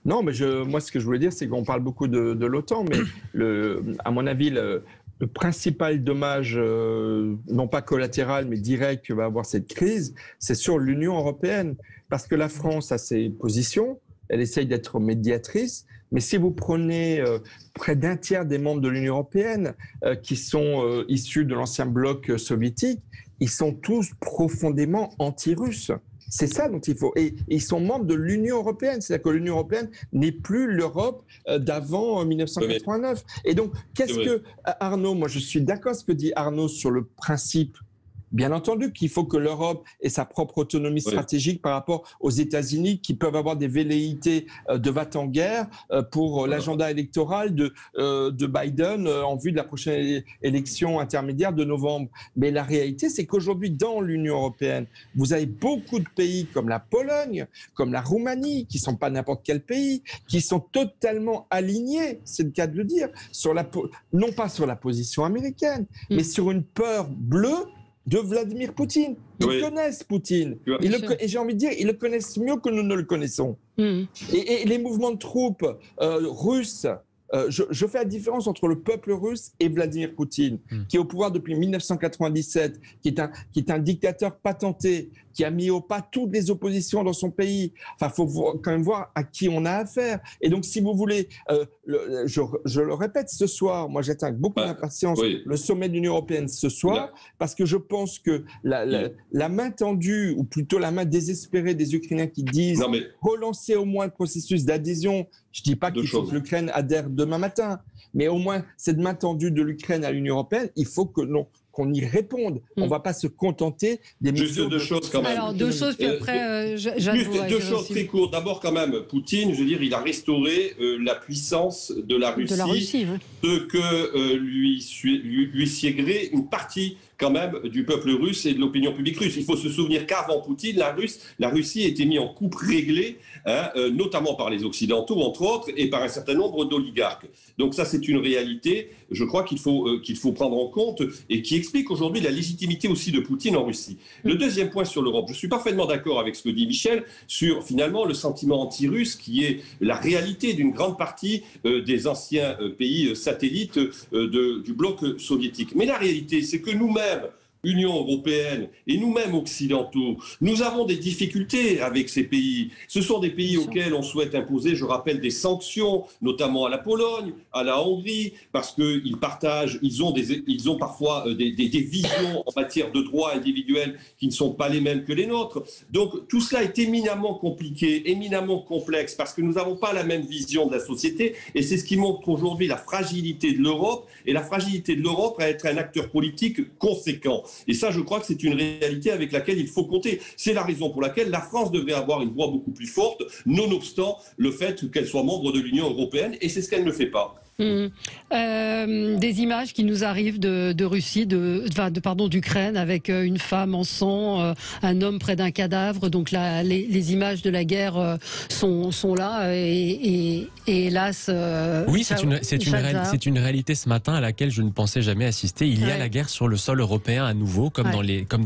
Non, mais moi, ce que je voulais dire, c'est qu'on parle beaucoup de l'OTAN, mais à mon avis, le principal dommage, non pas collatéral, mais direct que va avoir cette crise, c'est sur l'Union européenne. Parce que la France a ses positions, elle essaye d'être médiatrice, mais si vous prenez près d'un tiers des membres de l'Union européenne qui sont issus de l'ancien bloc soviétique, ils sont tous profondément anti-russes. C'est ça dont il faut. Et ils sont membres de l'Union européenne. C'est-à-dire que l'Union européenne n'est plus l'Europe d'avant 1989. Et donc, qu'est-ce que Arnaud, moi je suis d'accord avec ce que dit Arnaud sur le principe Bien entendu qu'il faut que l'Europe ait sa propre autonomie stratégique par rapport aux États-Unis qui peuvent avoir des velléités de va-t-en-guerre pour l'agenda électoral de Biden en vue de la prochaine élection intermédiaire de novembre. Mais la réalité, c'est qu'aujourd'hui, dans l'Union européenne, vous avez beaucoup de pays comme la Pologne, comme la Roumanie, qui ne sont pas n'importe quel pays, qui sont totalement alignés, c'est le cas de le dire, non pas sur la position américaine, mais sur une peur bleue de Vladimir Poutine. Ils connaissent Poutine. Et j'ai envie de dire, ils le connaissent mieux que nous ne le connaissons. Et les mouvements de troupes russes, je fais la différence entre le peuple russe et Vladimir Poutine, qui est au pouvoir depuis 1997, qui est un dictateur patenté, qui a mis au pas toutes les oppositions dans son pays. Enfin, il faut quand même voir à qui on a affaire. Et donc, si vous voulez, je le répète, ce soir, moi j'attends avec beaucoup d'impatience le sommet de l'Union européenne ce soir, parce que je pense que la main tendue, ou plutôt la main désespérée des Ukrainiens qui disent relancer au moins le processus d'adhésion. Je ne dis pas qu'il faut que l'Ukraine adhère demain matin, mais au moins cette main tendue de l'Ukraine à l'Union européenne, il faut qu'on y réponde. On ne va pas se contenter des mesures. Juste deux choses quand même. Alors, deux choses, puis après, juste deux choses très courtes. D'abord, quand même, Poutine, je veux dire, il a restauré la puissance de la Russie, ce que lui siégerait une partie quand même du peuple russe et de l'opinion publique russe. Il faut se souvenir qu'avant Poutine, la Russie était mise en coupe réglée, notamment par les Occidentaux, entre autres, et par un certain nombre d'oligarques. Donc ça, c'est une réalité, je crois qu'il faut prendre en compte et qui explique aujourd'hui la légitimité aussi de Poutine en Russie. Le deuxième point sur l'Europe, je suis parfaitement d'accord avec ce que dit Michel sur finalement le sentiment anti-russe qui est la réalité d'une grande partie des anciens pays satellites du bloc soviétique. Mais la réalité, c'est que nous-mêmes, Union européenne et nous-mêmes occidentaux, nous avons des difficultés avec ces pays. Ce sont des pays auxquels on souhaite imposer, je rappelle, des sanctions, notamment à la Pologne, à la Hongrie, parce qu'ils partagent, ils ont parfois des visions en matière de droits individuels qui ne sont pas les mêmes que les nôtres. Donc tout cela est éminemment compliqué, éminemment complexe, parce que nous n'avons pas la même vision de la société, et c'est ce qui montre aujourd'hui la fragilité de l'Europe, et la fragilité de l'Europe à être un acteur politique conséquent. Et ça, je crois que c'est une réalité avec laquelle il faut compter. C'est la raison pour laquelle la France devrait avoir une voix beaucoup plus forte, nonobstant le fait qu'elle soit membre de l'Union européenne, et c'est ce qu'elle ne fait pas. Des images qui nous arrivent de Russie, d'Ukraine, avec une femme en sang, un homme près d'un cadavre. Donc là, les images de la guerre sont là et hélas. Oui, c'est une réalité ce matin à laquelle je ne pensais jamais assister. Il y a la guerre sur le sol européen à nouveau, comme dans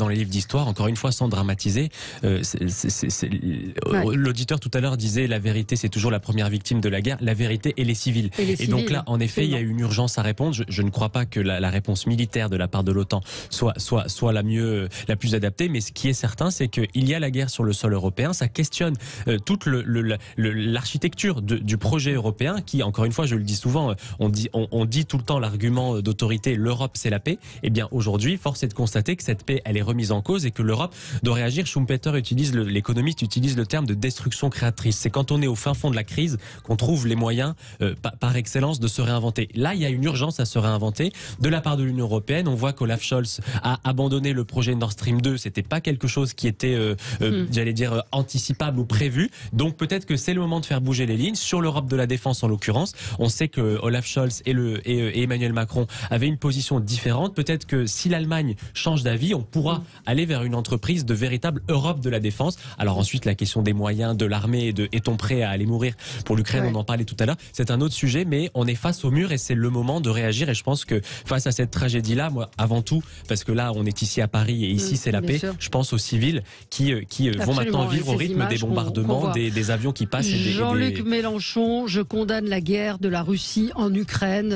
les livres d'histoire. Encore une fois, sans dramatiser. L'auditeur tout à l'heure disait la vérité, c'est toujours la première victime de la guerre. La vérité et les civils. Et donc là, en effet, il y a une urgence à répondre. Je ne crois pas que la réponse militaire de la part de l'OTAN soit la plus adaptée, mais ce qui est certain, c'est qu'il y a la guerre sur le sol européen. Ça questionne toute l'architecture du projet européen, qui, encore une fois, je le dis souvent, on dit tout le temps l'argument d'autorité, l'Europe c'est la paix. Eh bien, aujourd'hui, force est de constater que cette paix, elle est remise en cause et que l'Europe doit réagir. Schumpeter l'économiste utilise le terme de destruction créatrice. C'est quand on est au fin fond de la crise qu'on trouve les moyens, par excellence, de se réinventer. Là, il y a une urgence à se réinventer. De la part de l'Union européenne, on voit qu'Olaf Scholz a abandonné le projet Nord Stream 2. C'était pas quelque chose qui était, j'allais dire, anticipable ou prévu. Donc peut-être que c'est le moment de faire bouger les lignes. Sur l'Europe de la défense, en l'occurrence, on sait que Olaf Scholz et Emmanuel Macron avaient une position différente. Peut-être que si l'Allemagne change d'avis, on pourra aller vers une entreprise de véritable Europe de la défense. Alors ensuite, la question des moyens de l'armée, est-on prêt à aller mourir pour l'Ukraine? On en parlait tout à l'heure. C'est un autre sujet, mais on est face au mur et c'est le moment de réagir. Et je pense que face à cette tragédie-là, moi, avant tout, parce que là, on est ici à Paris et ici, c'est la paix, je pense aux civils qui vont maintenant vivre au rythme des bombardements, des avions qui passent. Jean-Luc Mélenchon, je condamne la guerre de la Russie en Ukraine.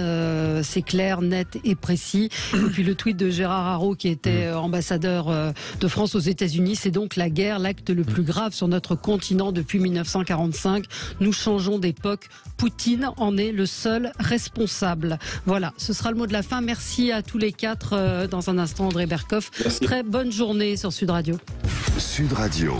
C'est clair, net et précis. Et puis le tweet de Gérard Haraud, qui était ambassadeur de France aux États-Unis, c'est donc la guerre, l'acte le plus grave sur notre continent depuis 1945. Nous changeons d'époque. Poutine en est le seul responsable. Voilà, ce sera le mot de la fin. Merci à tous les quatre. Dans un instant, André Berkoff. Très bonne journée sur Sud Radio. Sud Radio.